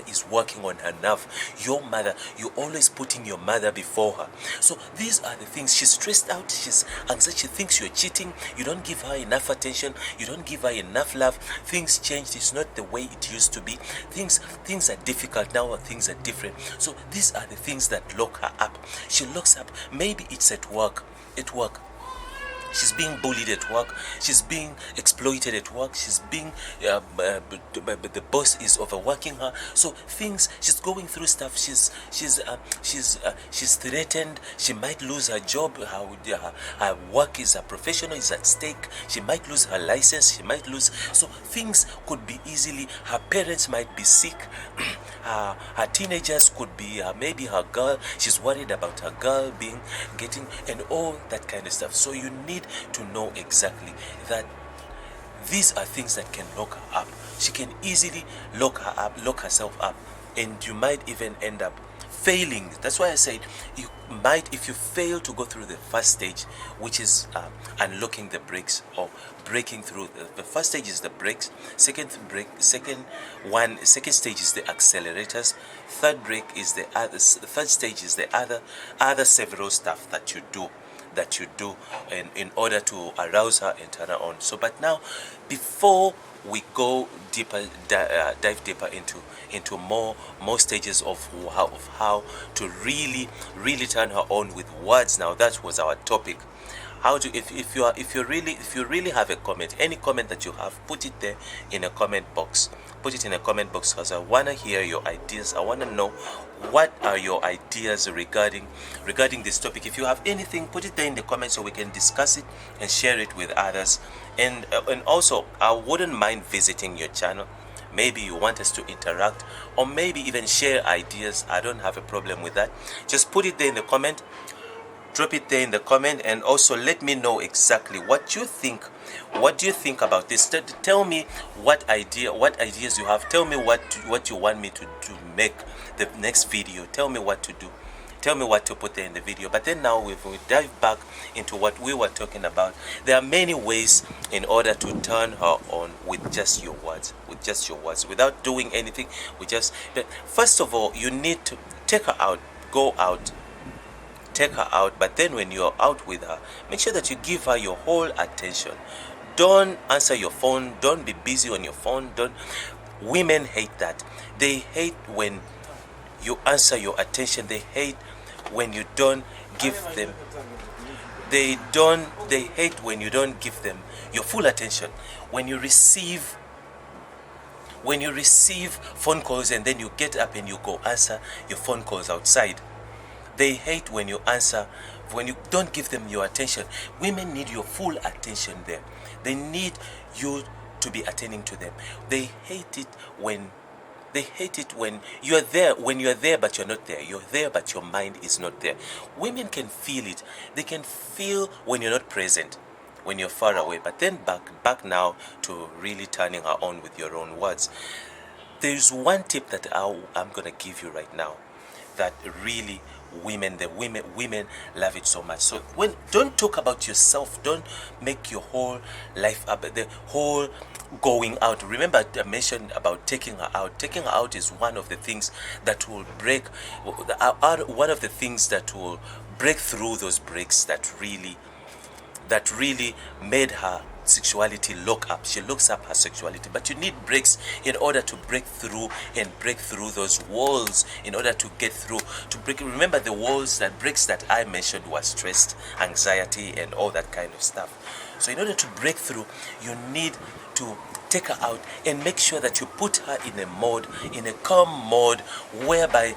[SPEAKER 1] is working on her nerve. Your mother, you're always putting your mother before her. So these are the things. She's stressed out, she's anxious, she thinks you're cheating, you don't give her enough attention, you don't give her enough love. Things changed, it's not the way it used to be. Things are difficult now, things are different. So these are the things that lock her up. She locks up. Maybe it's at work. She's being bullied at work. She's being exploited at work. She's being the boss is overworking her. So things, she's going through stuff. She's threatened. She might lose her job. Her work is, her professional is at stake. She might lose her license. She might lose. So things could be easily. Her parents might be sick. Her teenagers could be maybe her girl. She's worried about her girl getting and all that kind of stuff. So you need to know exactly that these are things that can lock her up. She can easily lock herself up, and you might even end up failing. That's why I said you might, if you fail to go through the first stage, which is unlocking the brakes or breaking through. The first stage is the brakes. Second stage is the accelerators. Third stage is the other several stuff that you do in order to arouse her and turn her on. So but now, before we go deeper, dive deeper into more stages of how to really turn her on with words. Now that was our topic. How to, if you really have a comment, any comment that you have, put it there in a comment box. Put it in a comment box, because I want to hear your ideas. I want to know what are your ideas regarding this topic. If you have anything, put it there in the comments so we can discuss it and share it with others. And also, I wouldn't mind visiting your channel. Maybe you want us to interact, or maybe even share ideas. I don't have a problem with that. Just put it there in the comment. Drop it there in the comment, and also let me know exactly what you think. What do you think about this? Tell me what ideas you have. Tell me what you want me to make the next video. Tell me what to do. Tell me what to put there in the video. But then now we dive back into what we were talking about. There are many ways in order to turn her on with just your words. Without doing anything. But first of all, you need to take her out. Go out. Take her out, but then when you're out with her, make sure that you give her your whole attention. Don't answer your phone. Don't be busy on your phone. Women hate that. They hate when you answer your attention. They hate when you don't give them. They hate when you don't give them your full attention. When you receive phone calls and then you get up and you go answer your phone calls outside. They hate when you don't give them your attention. Women need your full attention there. They need you to be attending to them. They hate it when you're there, but you're not there. You're there but your mind is not there. Women can feel it. They can feel when you're not present, when you're far away. But then back now to really turning her on with your own words. There's one tip that I'm gonna give you right now that really women love it so much. So don't talk about yourself. Don't make your whole life up, the whole going out. Remember I mentioned about taking her out. Taking her out is one of the things that will break through those breaks that really made her sexuality lock up. She looks up her sexuality, but you need breaks in order to break through those walls, in order to get through, remember the walls, that breaks that I mentioned was stress, anxiety, and all that kind of stuff. So in order to break through, you need to take her out and make sure that you put her in a calm mode, whereby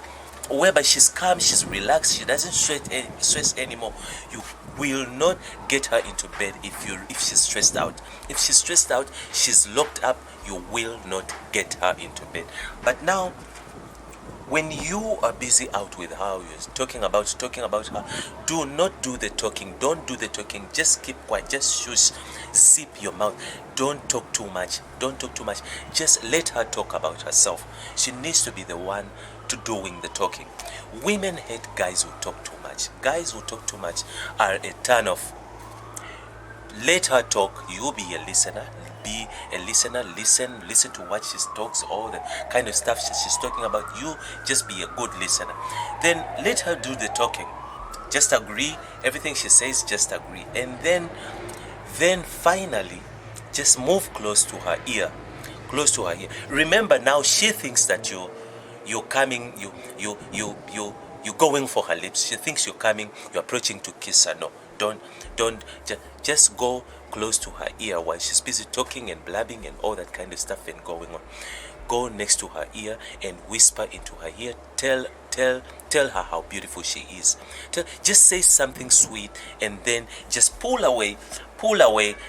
[SPEAKER 1] she's calm, she's relaxed, she doesn't stress anymore. You will not get her into bed if she's stressed out. If she's stressed out, she's locked up, you will not get her into bed. But now, when you are busy out with her, you're talking about her, do not do the talking. Don't do the talking. Just keep quiet. Just shush. Zip your mouth. Don't talk too much. Just let her talk about herself. She needs to be the one to doing the talking. Women hate guys who talk too much. Guys who talk too much are a turn off. Let her talk. You be a listener. Listen to what she talks, all the kind of stuff she's talking about. You just be a good listener. Then let her do the talking. Just agree. Everything she says, just agree. And then finally, just move close to her ear. Remember now, she thinks that you're coming, you're going for her lips. She thinks you're coming, you're approaching to kiss her. No, don't just go close to her ear while she's busy talking and blabbing and all that kind of stuff and going on. Go next to her ear and whisper into her ear. Tell her how beautiful she is. Just say something sweet and then just pull away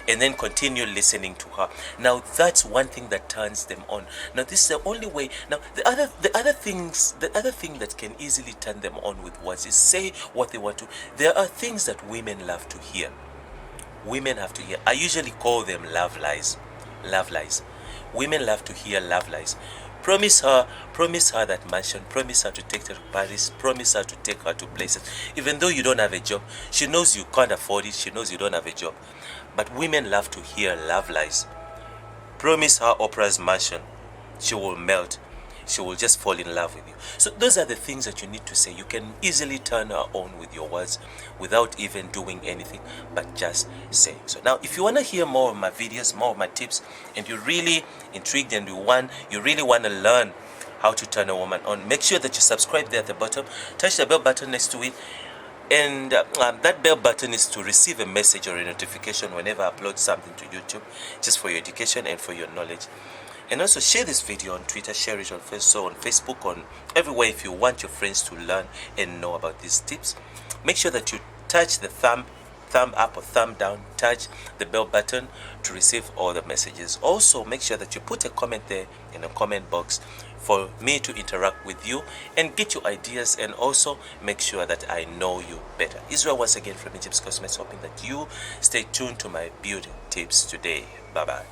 [SPEAKER 1] and then continue listening to her. Now that's one thing that turns them on. Now this is the only way. Now the other thing that can easily turn them on with words is say what they want to. There are things that women love to hear. I usually call them love lies. Women love to hear love lies. Promise her that mansion, promise her to take her to Paris, promise her to take her to places. Even though you don't have a job, she knows you can't afford it, she knows you don't have a job. But women love to hear love lies. Promise her Oprah's mansion, she will melt. She will just fall in love with you. So those are the things that you need to say. You can easily turn her on with your words without even doing anything, but just saying. So now, if you want to hear more of my videos, more of my tips, and you're really intrigued and you really want to learn how to turn a woman on, make sure that you subscribe there at the bottom. Touch the bell button next to it. And that bell button is to receive a message or a notification whenever I upload something to YouTube, just for your education and for your knowledge. And also share this video on Twitter, share it on Facebook, on everywhere if you want your friends to learn and know about these tips. Make sure that you touch the thumb up or thumb down, touch the bell button to receive all the messages. Also, make sure that you put a comment there in the comment box for me to interact with you and get your ideas, and also make sure that I know you better. Israel once again from Injibs Cosmetics, hoping that you stay tuned to my beauty tips today. Bye-bye.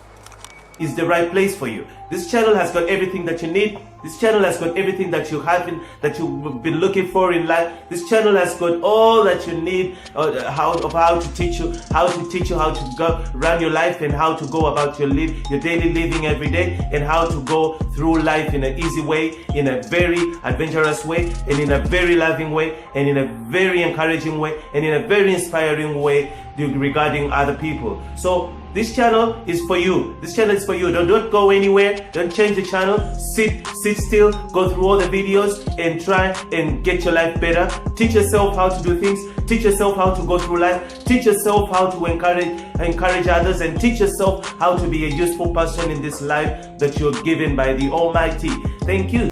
[SPEAKER 3] Is the right place for you. This channel has got everything that you need. This channel has got everything that you've been looking for in life. This channel has got all that you need how to teach you how to go run your life and how to go about your daily living every day, and how to go through life in an easy way, in a very adventurous way, and in a very loving way, and in a very encouraging way, and in a very inspiring way, regarding other people. So this channel is for you. This channel is for you. Don't go anywhere. Don't change the channel. Sit still. Go through all the videos and try and get your life better. Teach yourself how to do things. Teach yourself how to go through life. Teach yourself how to encourage others, and teach yourself how to be a useful person in this life that you're given by the Almighty. Thank you.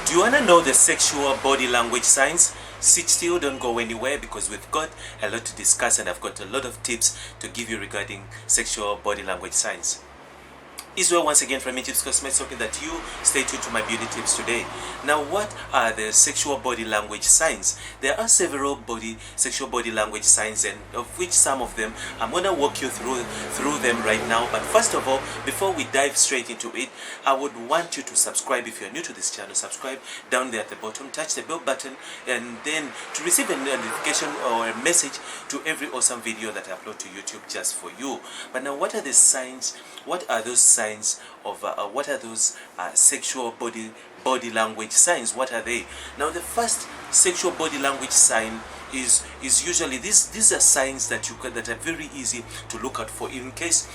[SPEAKER 1] Do you want to know the sexual body language signs? Sit still, don't go anywhere, because we've got a lot to discuss and I've got a lot of tips to give you regarding sexual body language signs. Israel once again from Injibs Cosmetics, hoping that you stay tuned to my beauty tips today. Now, what are the sexual body language signs? There are several sexual body language signs, and of which some of them I'm gonna walk you through them right now. But first of all, before we dive straight into it, I would want you to subscribe. If you're new to this channel, subscribe down there at the bottom, touch the bell button, and then to receive a notification or a message to every awesome video that I upload to YouTube just for you. But now, what are the signs? What are those signs of what are those sexual body language signs? What are they? Now, the first sexual body language sign is usually these are signs that are very easy to look out for, in case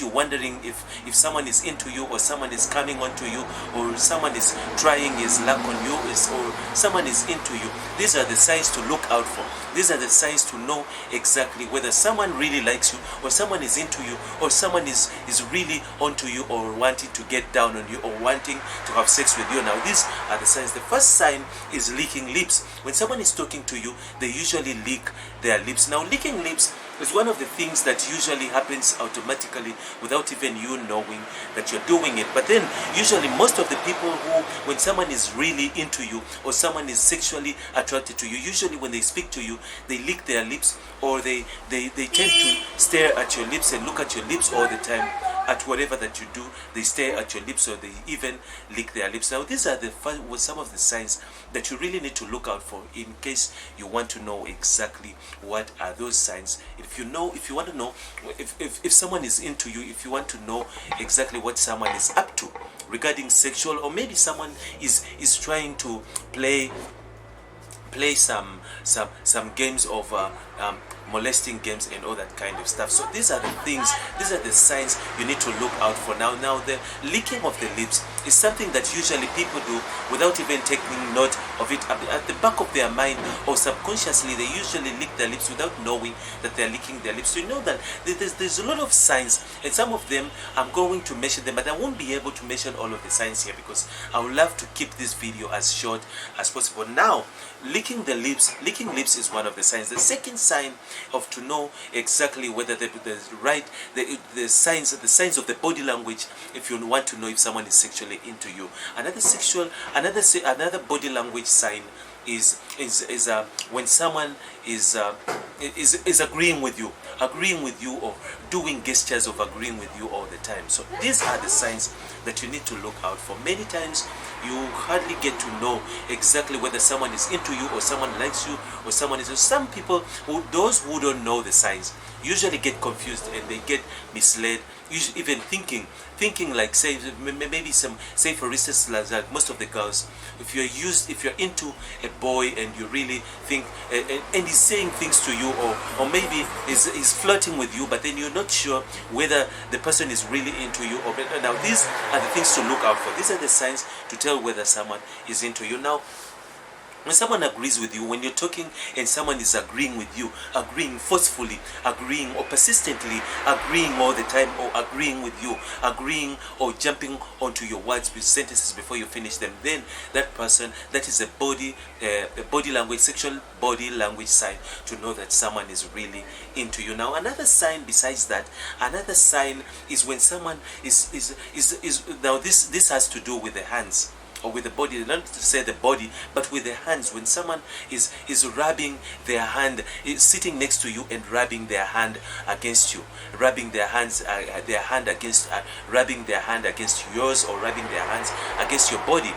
[SPEAKER 1] you're wondering if someone is into you, or someone is coming onto you, or someone is trying his luck on you, or someone is into you. These are the signs to look out for. These are the signs to know exactly whether someone really likes you, or someone is into you, or someone is really onto you, or wanting to get down on you, or wanting to have sex with you. Now, these are the signs. The first sign is licking lips. When someone is talking to you, they usually lick their lips. Now, licking lips is one of the things that usually happens automatically without even you knowing that you're doing it. But then usually most of the people who, when someone is really into you, or someone is sexually attracted to you, usually when they speak to you, they lick their lips, or they tend to stare at your lips and look at your lips all the time. At whatever that you do, they stare at your lips, or they even lick their lips. Now, these are some of the signs that you really need to look out for, in case you want to know exactly what are those signs. If you want to know if someone is into you, if you want to know exactly what someone is up to regarding sexual, or maybe someone is trying to play some games of molesting games and all that kind of stuff. So these are the things, these are the signs you need to look out for. Now the licking of the lips is something that usually people do without even taking note of it. At the back of their mind, or subconsciously, they usually lick their lips without knowing that they're licking their lips. So you know that there's a lot of signs, and some of them I'm going to mention them, but I won't be able to mention all of the signs here, because I would love to keep this video as short as possible. Now, licking lips is one of the signs. The second sign of to know exactly whether the signs of the body language, if you want to know if someone is sexually into you. Another body language sign is when someone is agreeing with you, or doing gestures of agreeing with you all the time. So these are the signs that you need to look out for. Many times you hardly get to know exactly whether someone is into you, or someone likes you, or someone is. Some people, those who don't know the signs, usually get confused and they get misled, even thinking like, say for instance, like most of the girls, if you're into a boy and you really think and he's saying things to you, or maybe he's flirting with you, but then you're not sure whether the person is really into you. Now, these are the things to look out for. These are the signs to tell whether someone is into you. Now, when someone agrees with you, when you're talking and someone is agreeing with you, agreeing forcefully, agreeing or persistently, agreeing all the time, or agreeing with you, agreeing or jumping onto your words with sentences before you finish them, then that person, that is a body language, sexual body language sign to know that someone is really into you. Now, another sign besides that, another sign is when someone is now this has to do with the hands, or with the body, not to say the body, but with the hands. When someone is rubbing their hand, is sitting next to you and rubbing their hand against you, rubbing their hand against yours, or rubbing their hands against your body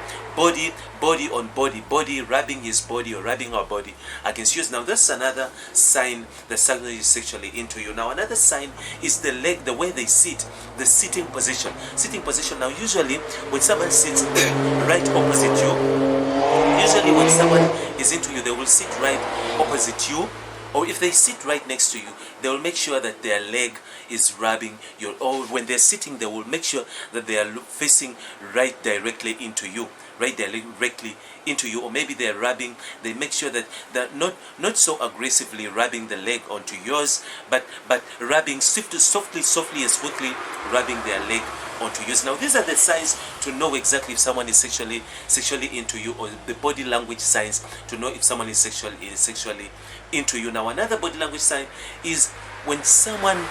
[SPEAKER 1] on body, rubbing his body or rubbing our body against yours. Now, that's another sign that someone is sexually into you. Now, another sign is the leg, the way they sit, the sitting position. Now, usually when someone sits right opposite you, usually when someone is into you, they will sit right opposite you, or if they sit right next to you, they will make sure that their leg is rubbing your, or when they're sitting, they will make sure that they are facing right directly into you, or maybe they're rubbing, they make sure that they're not so aggressively rubbing the leg onto yours, but rubbing softly and smoothly, rubbing their leg onto yours. Now these are the signs to know exactly if someone is sexually into you, or the body language signs to know if someone is sexually into you. Now another body language sign is when someone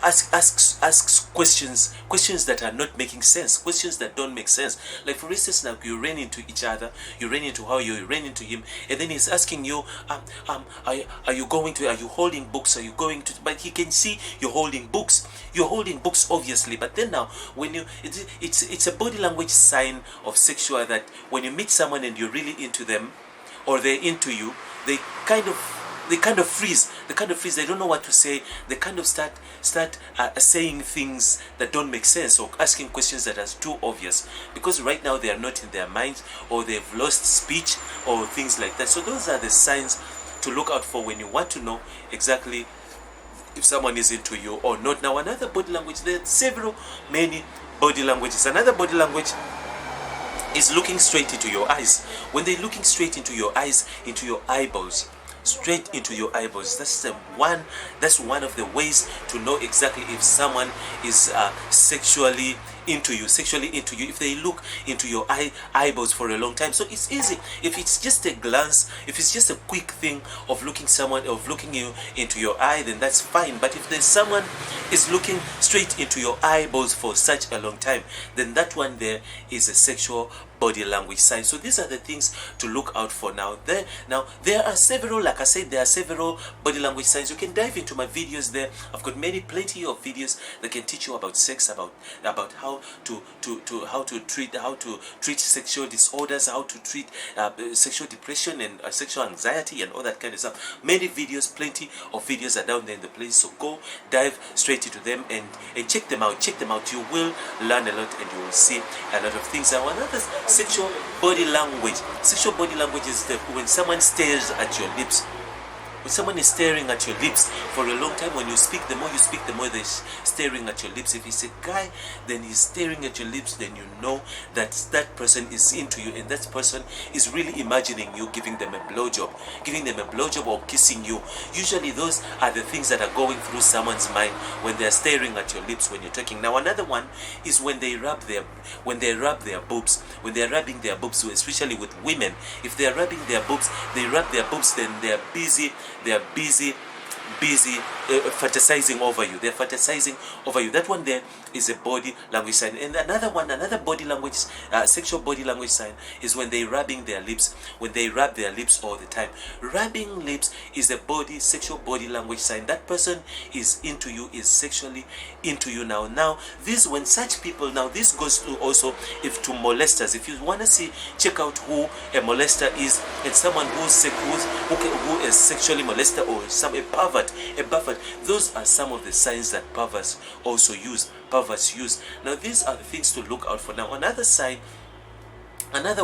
[SPEAKER 1] asks questions that are not making sense, questions that don't make sense. Like for instance, now you ran into each other, you ran into her, you ran into him, and then he's asking you, are you holding books? Are you going to? But he can see you're holding books. You're holding books, obviously. But then now, when it's a body language sign of sexual, that when you meet someone and you're really into them, or they're into you, they kind of freeze. They don't know what to say. They kind of start saying things that don't make sense, or asking questions that are too obvious, because right now they are not in their minds, or they've lost speech, or things like that. So those are the signs to look out for when you want to know exactly if someone is into you or not. Now another body language, there are many body languages. Another body language is looking straight into your eyes. When they're looking straight into your eyes, into your eyeballs, straight into your eyeballs, that's one of the ways to know exactly if someone is sexually into you, if they look into your eyeballs for a long time. So it's easy. If it's just a glance, if it's just a quick thing of looking you into your eye, then that's fine. But if there's someone is looking straight into your eyeballs for such a long time, then that one there is a sexual body language sign. So these are the things to look out for. Now there are several, like I said, there are several body language signs. You can dive into my videos there. I've got plenty of videos that can teach you about sex, about how to treat sexual disorders, how to treat sexual depression and sexual anxiety and all that kind of stuff. Many videos, plenty of videos are down there in the place. So go dive straight into them and check them out. You will learn a lot, and you will see a lot of things. Now another sexual body language is when someone stares at your lips. When someone is staring at your lips for a long time, when you speak, the more they're staring at your lips. If it's a guy, then he's staring at your lips, then you know that that person is into you, and that person is really imagining you giving them a blowjob or kissing you. Usually those are the things that are going through someone's mind when they're staring at your lips when you're talking. Now another one is when they rub their boobs. When they're rubbing their boobs, especially with women, if they're rubbing their boobs, then they're busy fantasizing over you. They're fantasizing over you. That one there is a body language sign. And another body language, sexual body language sign is when they're rubbing their lips. When they rub their lips all the time. Rubbing lips is a sexual body language sign. That person is into you, is sexually into you. Now this, when such people, now this goes to also to molesters. If you want to check out who a molester is, and someone who is sexually molested, or a pervert, those are some of the signs that perverts use. Now these are the things to look out for. Now another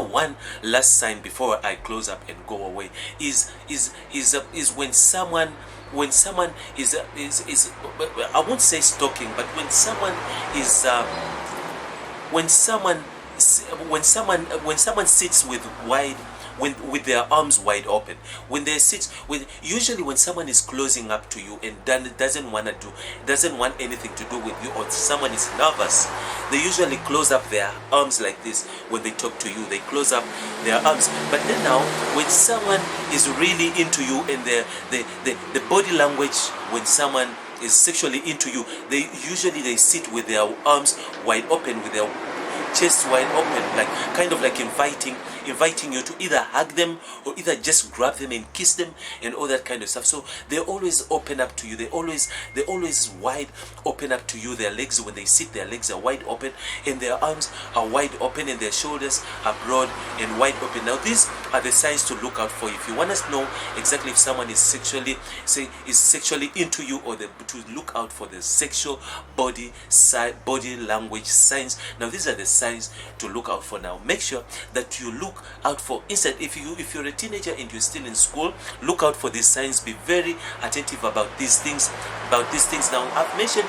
[SPEAKER 1] one last sign before I close up and go away is when someone is I won't say stalking, but when someone sits with their arms wide open, usually when someone is closing up to you and doesn't want anything to do with you, or someone is nervous, they usually close up their arms like this. When they talk to you, they close up their arms. But then now, when someone is really into you, and the body language, when someone is sexually into you, they sit with their arms wide open, with their chest wide open, like kind of like inviting you to either hug them or either just grab them and kiss them and all that kind of stuff. So they always open up to you. They always wide open up to you. Their legs, when they sit, their legs are wide open, and their arms are wide open, and their shoulders are broad and wide open. Now these are the signs to look out for if you want to know exactly if someone is sexually into you, or to look out for the sexual body language signs. Now these are the signs to look out for. Now make sure that you look out for, instead, if you're a teenager and you're still in school, look out for these signs. Be very attentive about these things. Now I've mentioned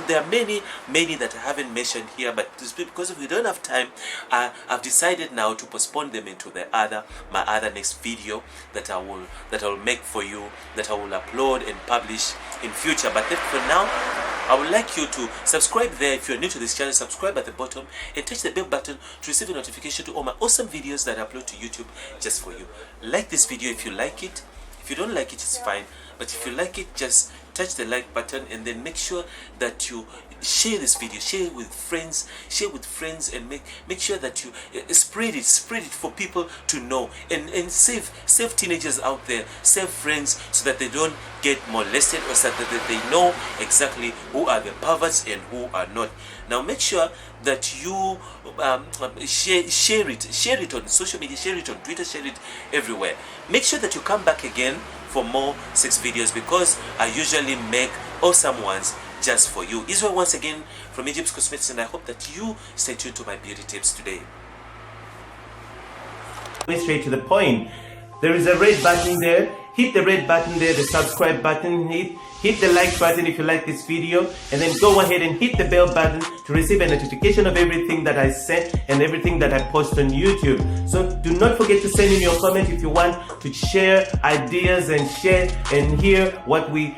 [SPEAKER 1] there are many that I haven't mentioned here, but because if we don't have time, I've decided now to postpone them into my other next video that I will make for you, that I will upload and publish in future. But then for now, I would like you to subscribe there. If you're new to this channel, subscribe at the bottom and touch the bell button to receive a notification to all my awesome videos that I upload to YouTube just for you. Like this video if you like it. If you don't like it, it's fine. But if you like it, just touch the like button, and then make sure that you share this video, share with friends, and make sure that you spread it for people to know, and save teenagers out there, save friends, so that they don't get molested, or so that they know exactly who are the perverts and who are not. Now make sure that you share it on social media, share it on Twitter, share it everywhere. Make sure that you come back again for more sex videos, because I usually make awesome ones just for you. Israel once again from Injibs Cosmetics, and I hope that you stay tuned to my beauty tips today.
[SPEAKER 3] Straight to the point. There is a red button there. Hit the red button there, the subscribe button. Hit the like button if you like this video, and then go ahead and hit the bell button to receive a notification of everything that I send and everything that I post on YouTube. So do not forget to send in your comment if you want to share ideas and share and hear what we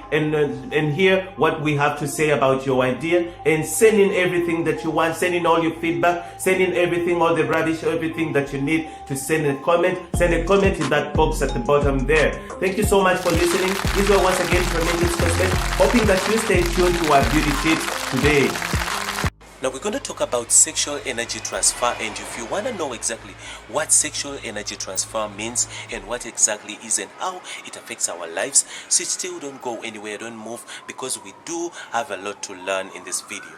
[SPEAKER 3] have to say about your idea, and send in everything that you want. Send in all your feedback, send in everything, all the rubbish, everything that you need to send a comment. Send a comment in that box at the bottom there. Thank you so much for listening. Israel once again from Injibs Cosmetics, hoping that you stay tuned to our beauty tips today.
[SPEAKER 1] Now we're going to talk about sexual energy transfer, and if you want to know exactly what sexual energy transfer means and what exactly is and how it affects our lives, sit still, don't go anywhere, don't move, because we do have a lot to learn in this video.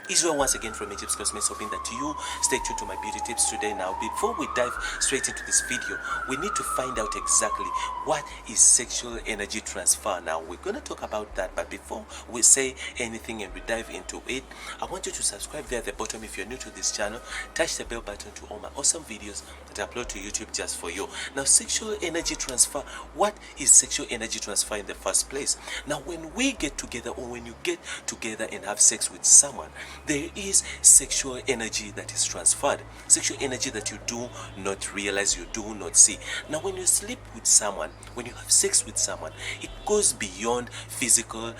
[SPEAKER 1] Israel once again from Injibs Cosmetics, hoping that you stay tuned to my beauty tips today. Now before we dive straight into this video, we need to find out exactly what is sexual energy transfer. Now we're going to talk about that, but before we say anything and we dive into it, I want you to subscribe there at the bottom if you're new to this channel. Touch the bell button to all my awesome videos that I upload to YouTube just for you. Now sexual energy transfer, what is sexual energy transfer in the first place? Now when we get together, or when you get together and have sex with someone, there is sexual energy that is transferred, sexual energy that you do not realize, you do not see. Now when you sleep with someone, when you have sex with someone, it goes beyond physical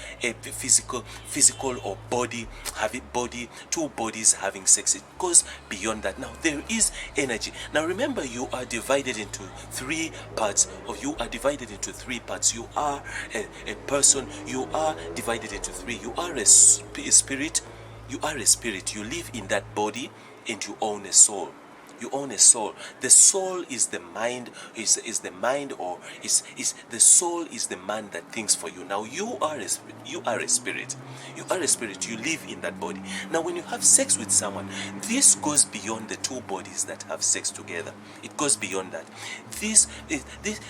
[SPEAKER 1] or two bodies having sex. It goes beyond that. Now there is energy. Now remember, you are divided into three parts, or you are divided into three parts. You are a person, you are divided into three. You are a spirit. You are a spirit. You live in that body, and you own a soul. You own a soul. The soul is the mind, is the mind, or is the soul is the man that thinks for you. Now you are a spirit. You are a spirit. You live in that body. Now when you have sex with someone, this goes beyond the two bodies that have sex together. It goes beyond that.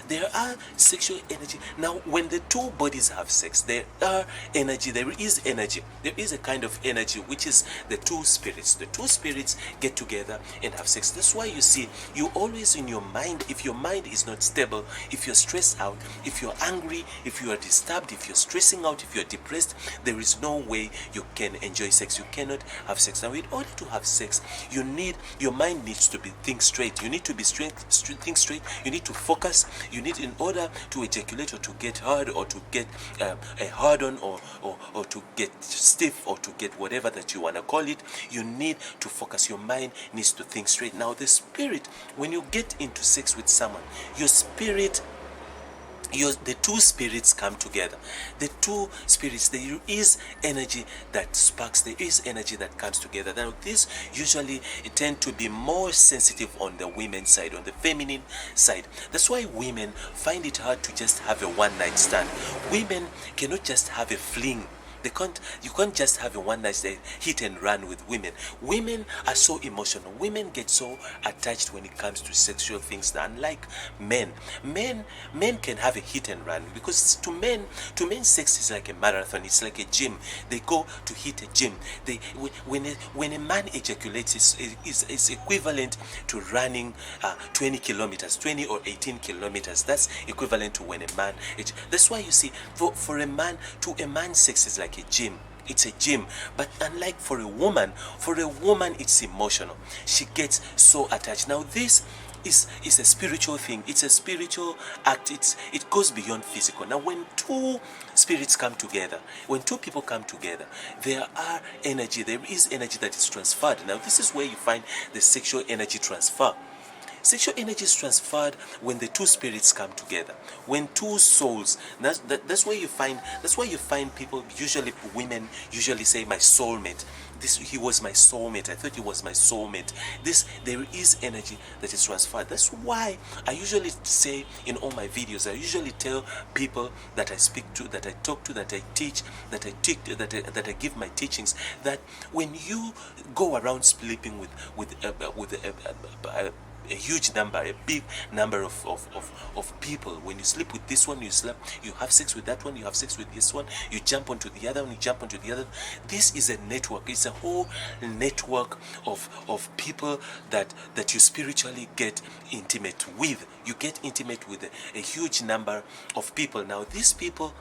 [SPEAKER 1] There are sexual energy. Now when the two bodies have sex, there are energy. There is energy. There is a kind of energy which is the two spirits. The two spirits get together and have sex. That's why you see, you always in your mind, if your mind is not stable, if you're stressed out, if you're angry, if you are disturbed, if you're stressing out, if you're depressed, there is no way you can enjoy sex. You cannot have sex. Now in order to have sex, your mind needs to be think straight. You need to be think straight. You need to focus. You need, in order to ejaculate or to get hard or to get a hard on or to get stiff or to get whatever that you want to call it, you need to focus. Your mind needs to think straight. Now the spirit, when you get into sex with someone, your spirit, the two spirits come together. The two spirits, there is energy that sparks, there is energy that comes together. Now this usually tend to be more sensitive on the women's side, on the feminine side. That's why women find it hard to just have a one-night stand. Women cannot just have a fling You can't just have a one night hit and run with women. Women are so emotional. Women get so attached when it comes to sexual things. Unlike men, men can have a hit and run, because to men, sex is like a marathon. It's like a gym. They go to hit a gym. When a man ejaculates, is equivalent to running 20 kilometers, 20 or 18 kilometers. That's equivalent to when a man. That's why you see, for a man, sex is like a gym. It's a gym. But unlike for a woman, it's emotional. She gets so attached. Now this is a spiritual thing. It's a spiritual act. It goes beyond physical. Now when two spirits come together, when two people come together, there is energy that is transferred. Now this is where you find the sexual energy transfer. Sexual energy is transferred when the two spirits come together, when two souls. That's where you find people, usually women, usually say, my soulmate. He was my soulmate. I thought he was my soulmate. There is energy that is transferred. That's why I usually say in all my videos, I usually tell people that I speak to, that I talk to, that I teach, that I give my teachings, that when you go around sleeping with a huge number, a big number of people. When you sleep with this one, you have sex with that one, you have sex with this one, you jump onto the other one, you jump onto the other. This is a network. It's a whole network of people that you spiritually get intimate with. You get intimate with a huge number of people. Now these people,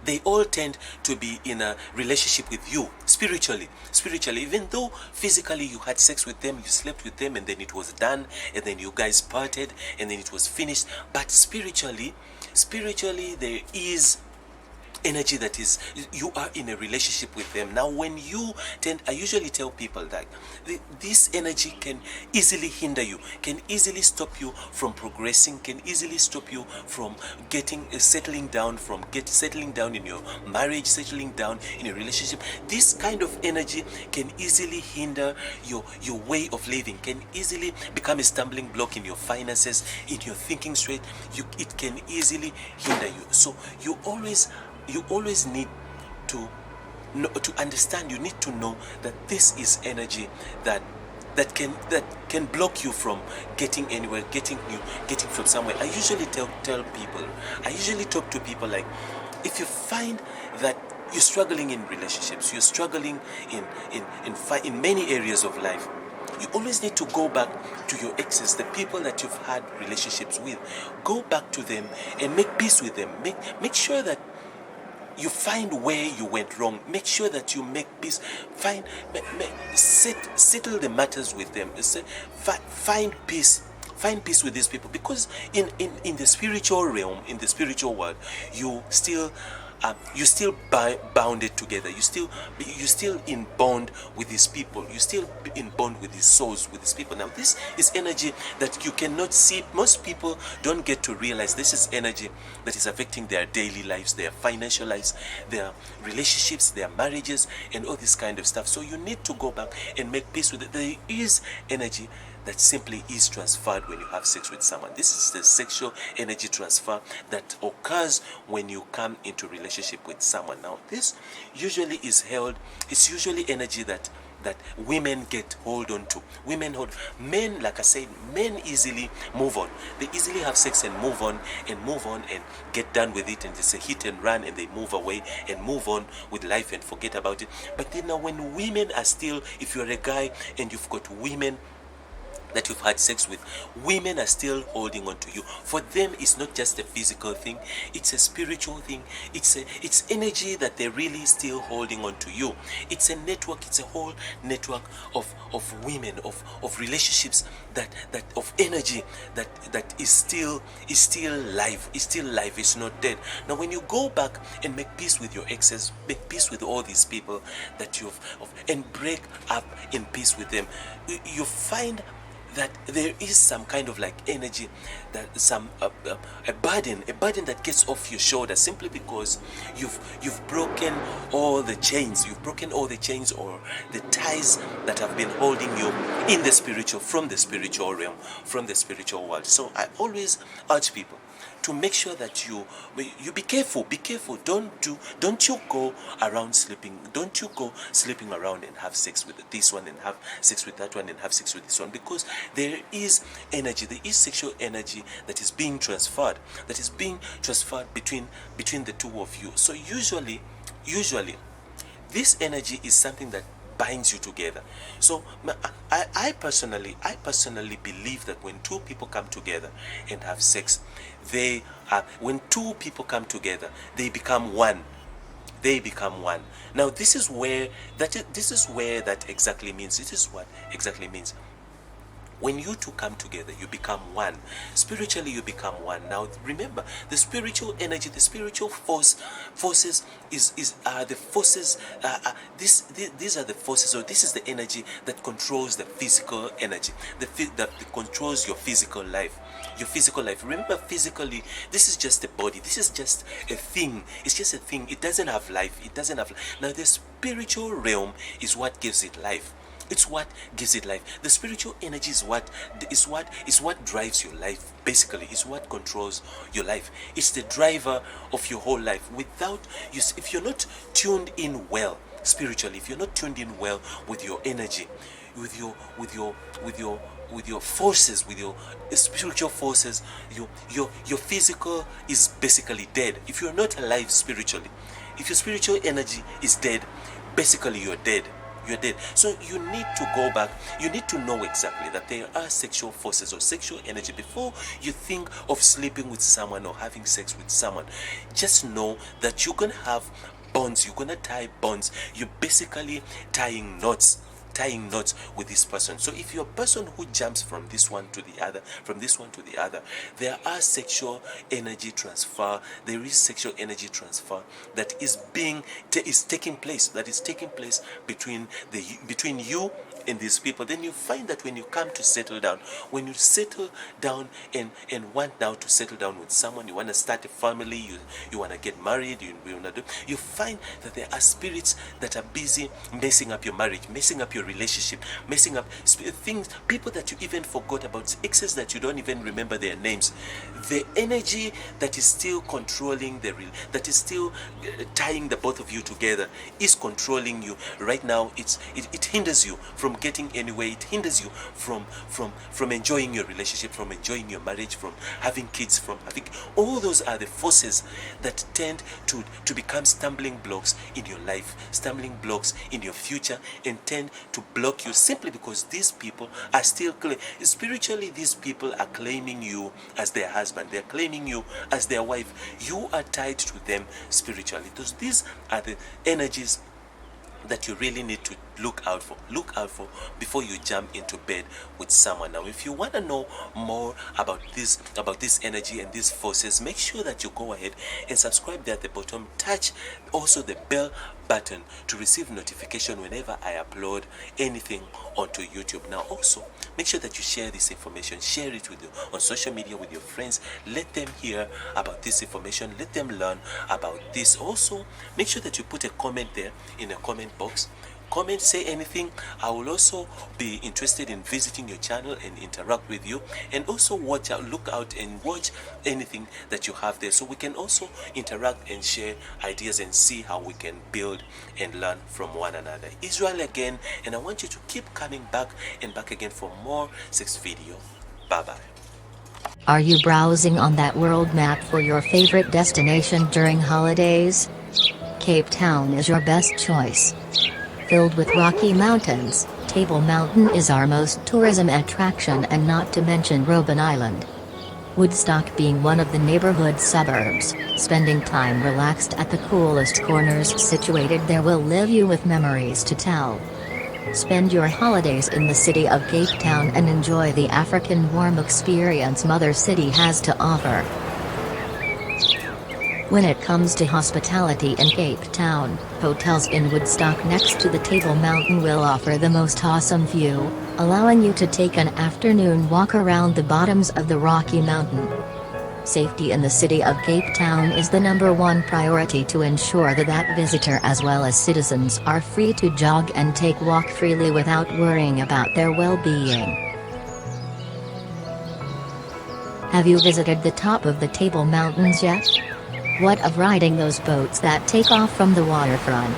[SPEAKER 1] they all tend to be in a relationship with you spiritually, even though physically you had sex with them, you slept with them, and then it was done, and then you guys parted, and then it was finished. But spiritually there is energy that is, you are in a relationship with them. Now when I usually tell people that this energy can easily hinder you, can easily stop you from progressing, can easily stop you from settling down in your marriage, settling down in a relationship. This kind of energy can easily hinder your way of living, can easily become a stumbling block in your finances, in your thinking straight. It can easily hinder you. So you always need to understand. You need to know that this is energy that can block you from getting anywhere, getting from somewhere. I usually tell people, I usually talk to people like, if you find that you're struggling in relationships, you're struggling in many areas of life, you always need to go back to your exes, the people that you've had relationships with. Go back to them and make peace with them. Make sure that you find where you went wrong. Make sure that you make peace. Settle the matters with them. Find peace. Find peace with these people, because in the spiritual realm, in the spiritual world, you're still bounded together. You're still in bond with these people. You're still in bond with these souls, with these people. Now this is energy that you cannot see. Most people don't get to realize this is energy that is affecting their daily lives, their financial lives, their relationships, their marriages, and all this kind of stuff. So you need to go back and make peace with it. There is energy that simply is transferred when you have sex with someone. This is the sexual energy transfer that occurs when you come into relationship with someone. Now this usually is held, it's usually energy that women get hold on to. Men, like I said, men easily move on. They easily have sex and move on and get done with it, and it's a hit and run, and they move away and move on with life and forget about it. But then now when women are still, if you're a guy and you've got women that you've had sex with, women are still holding on to you. For them, it's not just a physical thing, it's a spiritual thing. It's energy that they're really still holding on to you. It's a network, it's a whole network of women, of relationships, that of energy that is still live, it's not dead. Now when you go back and make peace with your exes, make peace with all these people that and break up in peace with them, you find that there is some kind of like energy, that a burden that gets off your shoulder, simply because you've broken all the chains, or the ties that have been holding you in the spiritual, from the spiritual realm, from the spiritual world. So I always urge people, to make sure that you be careful. Be careful. Don't you go around sleeping. Don't you go sleeping around and have sex with this one and have sex with that one and have sex with this one, because there is energy. There is sexual energy that is being transferred. That is being transferred between the two of you. So usually, this energy is something that binds you together. So I personally believe that when two people come together and have sex, when two people come together, they become one. They become one. Now this is where that exactly means. This is what exactly means. When you two come together, you become one. Spiritually, you become one. Now, remember, the spiritual energy, the spiritual forces are the forces. These are the forces, or this is the energy that controls the physical energy, that controls your physical life. Your physical life. Remember, physically, this is just a body. This is just a thing. It's just a thing. It doesn't have life. It doesn't have life. Now, the spiritual realm is what gives it life. It's what gives it life. The spiritual energy is what drives your life. Basically, it's what controls your life. It's the driver of your whole life. If you're not tuned in well spiritually, if you're not tuned in well with your energy, with your forces, with your spiritual forces, your physical is basically dead. If you're not alive spiritually, if your spiritual energy is dead, basically you're dead. You're dead. So you need to go back. You need to know exactly that there are sexual forces or sexual energy before you think of sleeping with someone or having sex with someone. Just know that you're gonna have bonds. You're gonna tie bonds. You're basically tying knots with this person. So if you're a person who jumps from this one to the other, there are sexual energy transfer. There is sexual energy transfer that is taking place between you and these people. Then you find that when you come to settle down, and want now to settle down with someone, you want to start a family, you want to get married, you find that there are spirits that are busy messing up your marriage, messing up your relationship, messing up things, people that you even forgot about, exes that you don't even remember their names. The energy that is still controlling that is still tying the both of you together is controlling you right now. It hinders you from getting anywhere. It hinders you from enjoying your relationship, from enjoying your marriage, from having kids, from having all those are the forces that tend to become stumbling blocks in your life, stumbling blocks in your future, and tend to block you simply because these people are still spiritually. These people are claiming you as their husband. They're claiming you as their wife. You are tied to them spiritually. These are the energies that you really need to look out for before you jump into bed with someone. Now, if you want to know more about this energy and these forces, make sure that you go ahead and subscribe there at the bottom. Touch also the bell button to receive notification whenever I upload anything onto YouTube. Now, also make sure that you share this information, share it on social media with your friends. Let them hear about this information, let them learn about this. Also, make sure that you put a comment there in the comment box. Comment, say anything. I will also be interested in visiting your channel and interact with you, and also look out and watch anything that you have there, so we can also interact and share ideas and see how we can build and learn from one another. Israel again, and I want you to keep coming back and back again for more sex video. Bye bye.
[SPEAKER 2] Are you browsing on that world map for your favorite destination during holidays? Cape Town is your best choice. Filled with rocky mountains, Table Mountain is our most tourism attraction, and not to mention Robben Island. Woodstock being one of the neighborhood suburbs, spending time relaxed at the coolest corners situated there will leave you with memories to tell. Spend your holidays in the city of Cape Town and enjoy the African warm experience Mother City has to offer. When it comes to hospitality in Cape Town, hotels in Woodstock next to the Table Mountain will offer the most awesome view, allowing you to take an afternoon walk around the bottoms of the Rocky Mountain. Safety in the city of Cape Town is the #1 priority to ensure that visitor as well as citizens are free to jog and take walk freely without worrying about their well-being. Have you visited the top of the Table Mountains yet? What of riding those boats that take off from the waterfront?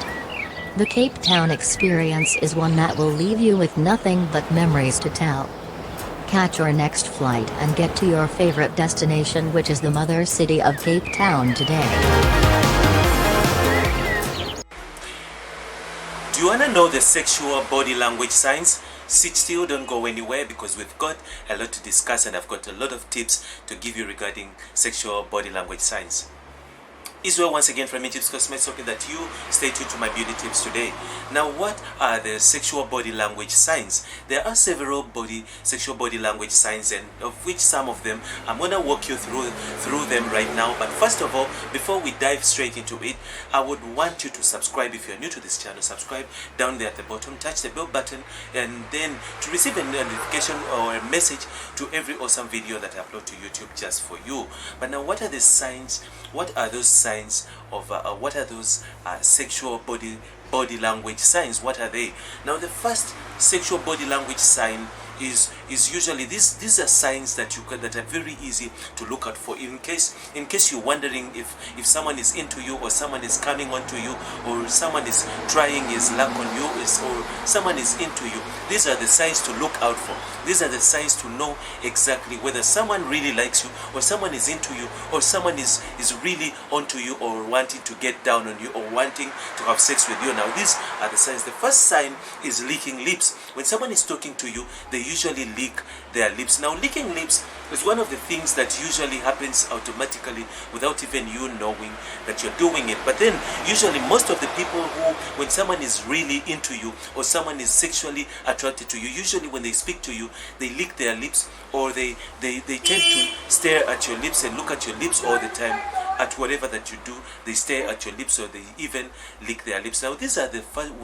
[SPEAKER 2] The Cape Town experience is one that will leave you with nothing but memories to tell. Catch your next flight and get to your favorite destination, which is the mother city of Cape Town, today.
[SPEAKER 1] Do you want to know the sexual body language signs? Sit still, don't go anywhere, because we've got a lot to discuss and I've got a lot of tips to give you regarding sexual body language signs. Israel once again from Injibs Cosmetics, hoping that you stay tuned to my beauty tips today. Now, what are the sexual body language signs? There are several sexual body language signs, and of which some of them I'm gonna walk you through them right now. But first of all, before we dive straight into it, I would want you to subscribe. If you're new to this channel, subscribe down there at the bottom, touch the bell button, and then to receive a notification or a message to every awesome video that I upload to YouTube just for you. But now, what are the signs? What are those signs of what are those sexual body language signs? What are they? Now, the first sexual body language sign is usually these are signs that that are very easy to look out for, in case you're wondering if someone is into you, or someone is coming onto you, or someone is trying his luck on you, or someone is into you. These are the signs to look out for. These are the signs to know exactly whether someone really likes you, or someone is into you, or someone is really onto you, or wanting to get down on you, or wanting to have sex with you. Now, these are the signs. The first sign is licking lips. When someone is talking to you, they usually lick their lips. Now, licking lips is one of the things that usually happens automatically without even you knowing that you're doing it. But then usually most of the people who, when someone is really into you, or someone is sexually attracted to you, usually when they speak to you, they lick their lips, or they tend to stare at your lips and look at your lips all the time. At whatever that you do, they stare at your lips, or they even lick their lips. Now, these are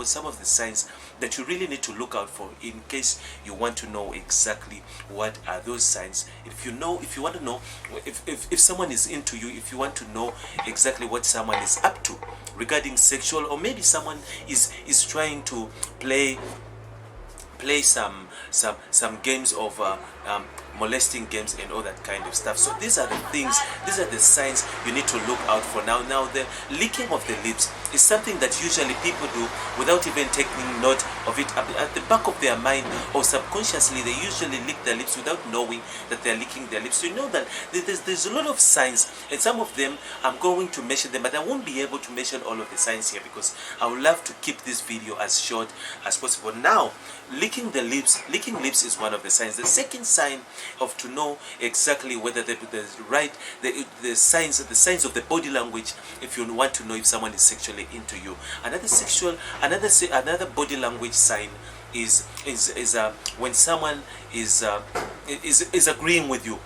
[SPEAKER 1] some of the signs that you really need to look out for, in case you want to know exactly what are those signs. If you want to know if someone is into you, if you want to know exactly what someone is up to regarding sexual, or maybe someone is trying to play some games of molesting games and all that kind of stuff. So these are the things, these are the signs you need to look out for. Now the licking of the lips is something that usually people do without even taking note of it. At the back of their mind, or subconsciously, they usually lick their lips without knowing that they're licking their lips. So you know that there's a lot of signs, and some of them I'm going to mention them, but I won't be able to mention all of the signs here, because I would love to keep this video as short as possible. Now, licking lips is one of the signs. The second sign of to know exactly whether the signs of the body language, if you want to know if someone is sexually into you. Another body language sign is when someone is agreeing with you,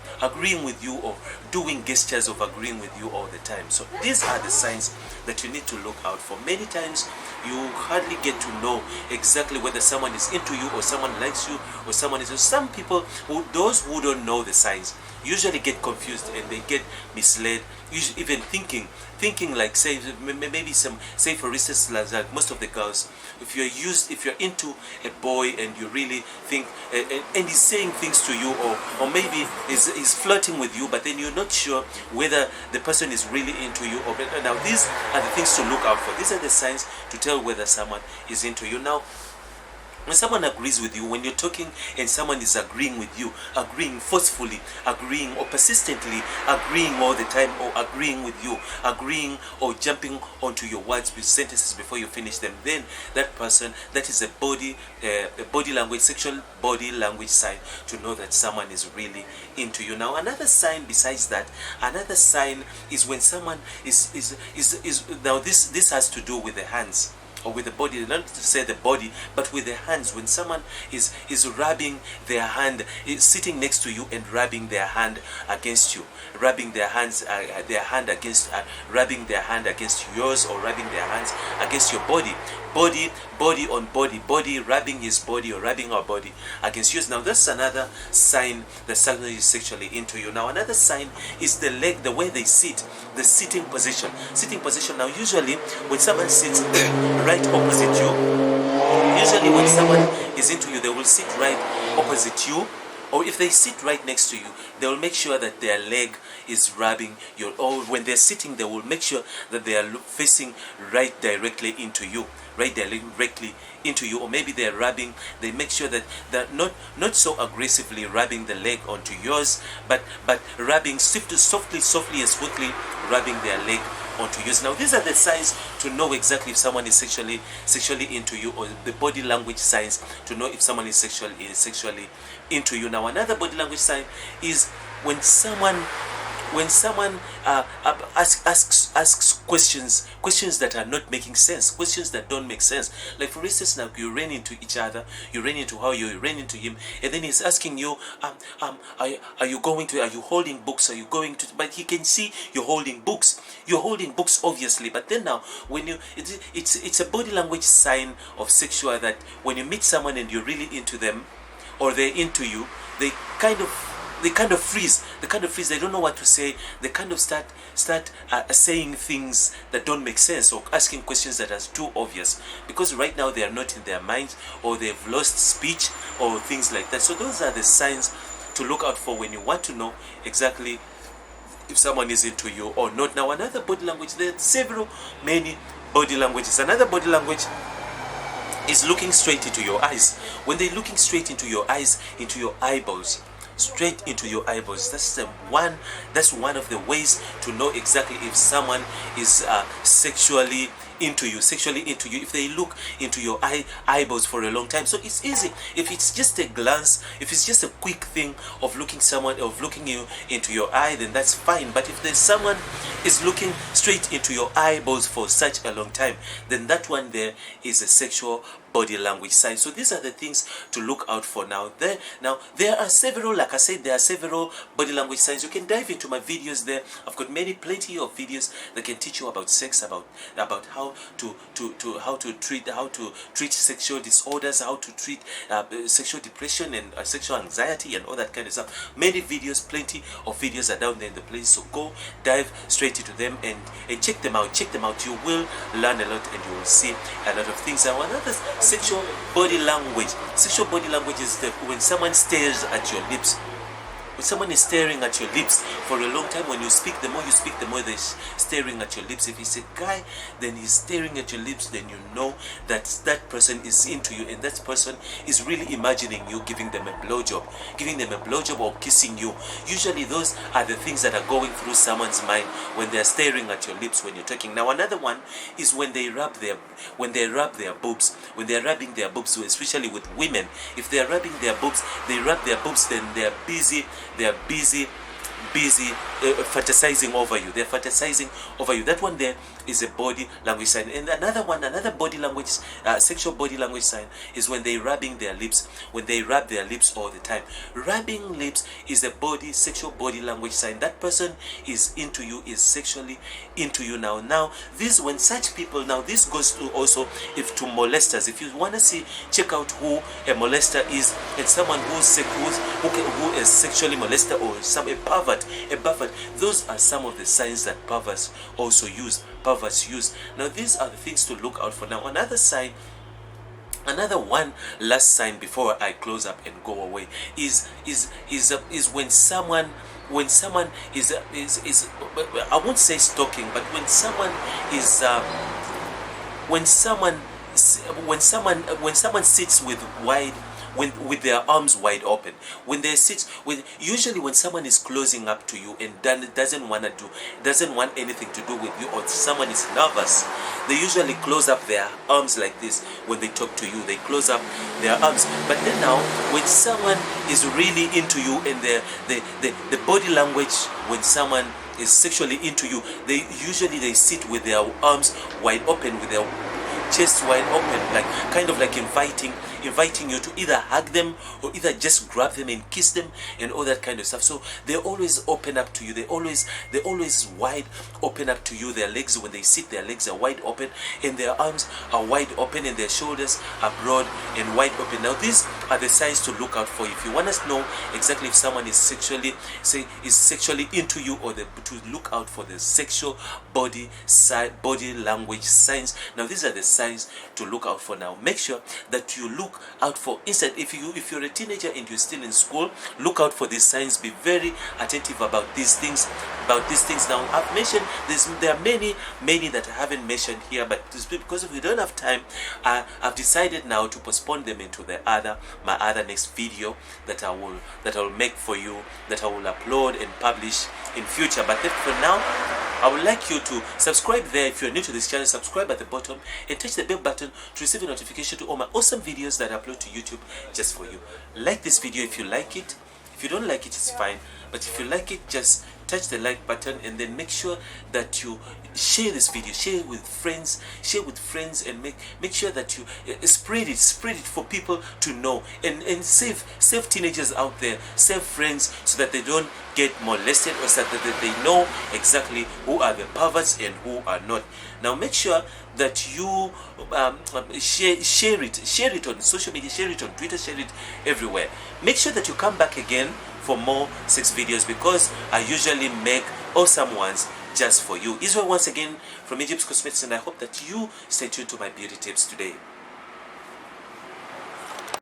[SPEAKER 1] or doing gestures of agreeing with you all the time. So these are the signs that you need to look out for. Many times you hardly get to know exactly whether someone is into you, or someone likes you, or someone is. Some people, those who don't know the signs, usually get confused and they get misled, usually even thinking like, say for instance, like most of the girls, if you're into a boy and you really think and he's saying things to you, or maybe he's flirting with you, but then you're not sure whether the person is really into you. Now, these are the things to look out for. These are the signs to tell whether someone is into you. Now, when someone agrees with you, when you're talking and someone is agreeing with you, agreeing forcefully, agreeing or persistently, agreeing all the time, or agreeing with you, agreeing or jumping onto your words with sentences before you finish them, then that person, that is a body language, sexual body language sign to know that someone is really into you. Now, another sign besides that, another sign is when someone is now this has to do with the hands, or with the body, not to say the body, but with the hands. When someone is rubbing their hand, is sitting next to you and rubbing their hand against you, rubbing their hand against yours, or rubbing their hands against your body on body, rubbing his body or rubbing our body against yours. Now, that's another sign that someone is sexually into you. Now, another sign is the leg, the way they sit, the sitting position. Now, usually when someone sits right opposite you, usually when someone is into you, they will sit right opposite you, or if they sit right next to you, they will make sure that their leg is rubbing your, or when they're sitting, they will make sure that they are facing right directly into you, or maybe they're rubbing, they make sure that they're not so aggressively rubbing the leg onto yours, but rubbing softly and smoothly, rubbing their leg onto yours. Now these are the signs to know exactly if someone is sexually into you, or the body language signs to know if someone is sexually into you. Now another body language sign is when someone asks questions that are not making sense, questions that don't make sense. Like for instance, now you ran into each other, you ran into her, you ran into him, and then he's asking you, are you holding books? Are you going to? But he can see you're holding books. You're holding books, obviously. But then now, when it's a body language sign of sexual, that when you meet someone and you're really into them, or they're into you, they kind of freeze. They don't know what to say. They kind of start saying things that don't make sense, or asking questions that are too obvious, because right now they are not in their minds, or they've lost speech, or things like that. So those are the signs to look out for when you want to know exactly if someone is into you or not. Now another body language, there are many body languages. Another body language is looking straight into your eyes. When they're looking straight into your eyes, into your eyeballs, straight into your eyeballs, that's one of the ways to know exactly if someone is sexually into you, if they look into your eyeballs for a long time. So it's easy. If it's just a glance, if it's just a quick thing of looking you into your eye, then that's fine. But if there's someone is looking straight into your eyeballs for such a long time, then that one there is a sexual body language sign. So these are the things to look out for. Now there are several, like I said, there are several body language signs. You can dive into my videos there. I've got plenty of videos that can teach you about sex, about how to treat sexual disorders, how to treat sexual depression and sexual anxiety and all that kind of stuff. Many videos, plenty of videos are down there in the place. So go dive straight into them and check them out. You will learn a lot and you will see a lot of things. Now another sexual body language is when someone stares at your lips. When someone is staring at your lips for a long time, when you speak, the more they're staring at your lips. If it's a guy, then he's staring at your lips, then you know that that person is into you, and that person is really imagining you giving them a blowjob or kissing you. Usually those are the things that are going through someone's mind when they're staring at your lips when you're talking. Now another one is when they rub their boobs, when they're rubbing their boobs, especially with women. If they're rubbing their boobs, then they're busy fantasizing over you. They're fantasizing over you. That one there is a body language sign. And another body language, sexual body language sign is when they're rubbing their lips. When they rub their lips all the time. Rubbing lips is a sexual body language sign. That person is into you, is sexually into you. Now this, when such people, now this goes to also if to molesters. If you want to check out who a molester is, and someone who is sexually molested, or a pervert. Those are some of the signs that perverts use. Now these are the things to look out for. Now another one last sign before I close up and go away is when someone is I won't say stalking, but when someone sits with their arms wide open, usually when someone is closing up to you and doesn't want anything to do with you, or someone is nervous, they usually close up their arms like this. When they talk to you, they close up their arms. But then now, when someone is really into you, and the body language, when someone is sexually into you, they sit with their arms wide open, with their chest wide open, like kind of like inviting you to either hug them or either just grab them and kiss them and all that kind of stuff. So they always open up to you. They always wide open up to you. Their legs, when they sit, their legs are wide open, and their arms are wide open, and their shoulders are broad and wide open. Now these are the signs to look out for. If you want to know exactly if someone is sexually into you, or to look out for the sexual body language signs. Now these are the signs to look out for. Now make sure that you look out for, instead, if you're a teenager and you're still in school, look out for these signs. Be very attentive about these things. Now I've mentioned there are many that I haven't mentioned here, but because if we don't have time, I've decided now to postpone them into my other next video that I will make for you, that I will upload and publish in future. But then for now, I would like you to subscribe there. If you're new to this channel, subscribe at the bottom and touch the bell button to receive a notification to all my awesome videos that I upload to YouTube just for you. Like this video if you like it. If you don't like it, it's fine. But if you like it, just touch the like button, and then make sure that you share this video, share it with friends, and make sure that you spread it for people to know, and save teenagers out there, save friends, so that they don't get molested, or so that they know exactly who are the perverts and who are not. Now make sure that you share it on social media, share it on Twitter, share it everywhere. Make sure that you come back again for more sex videos, because I usually make awesome ones just for you. Israel once again from Injibs Cosmetics, and I hope that you stay tuned to my beauty tips today.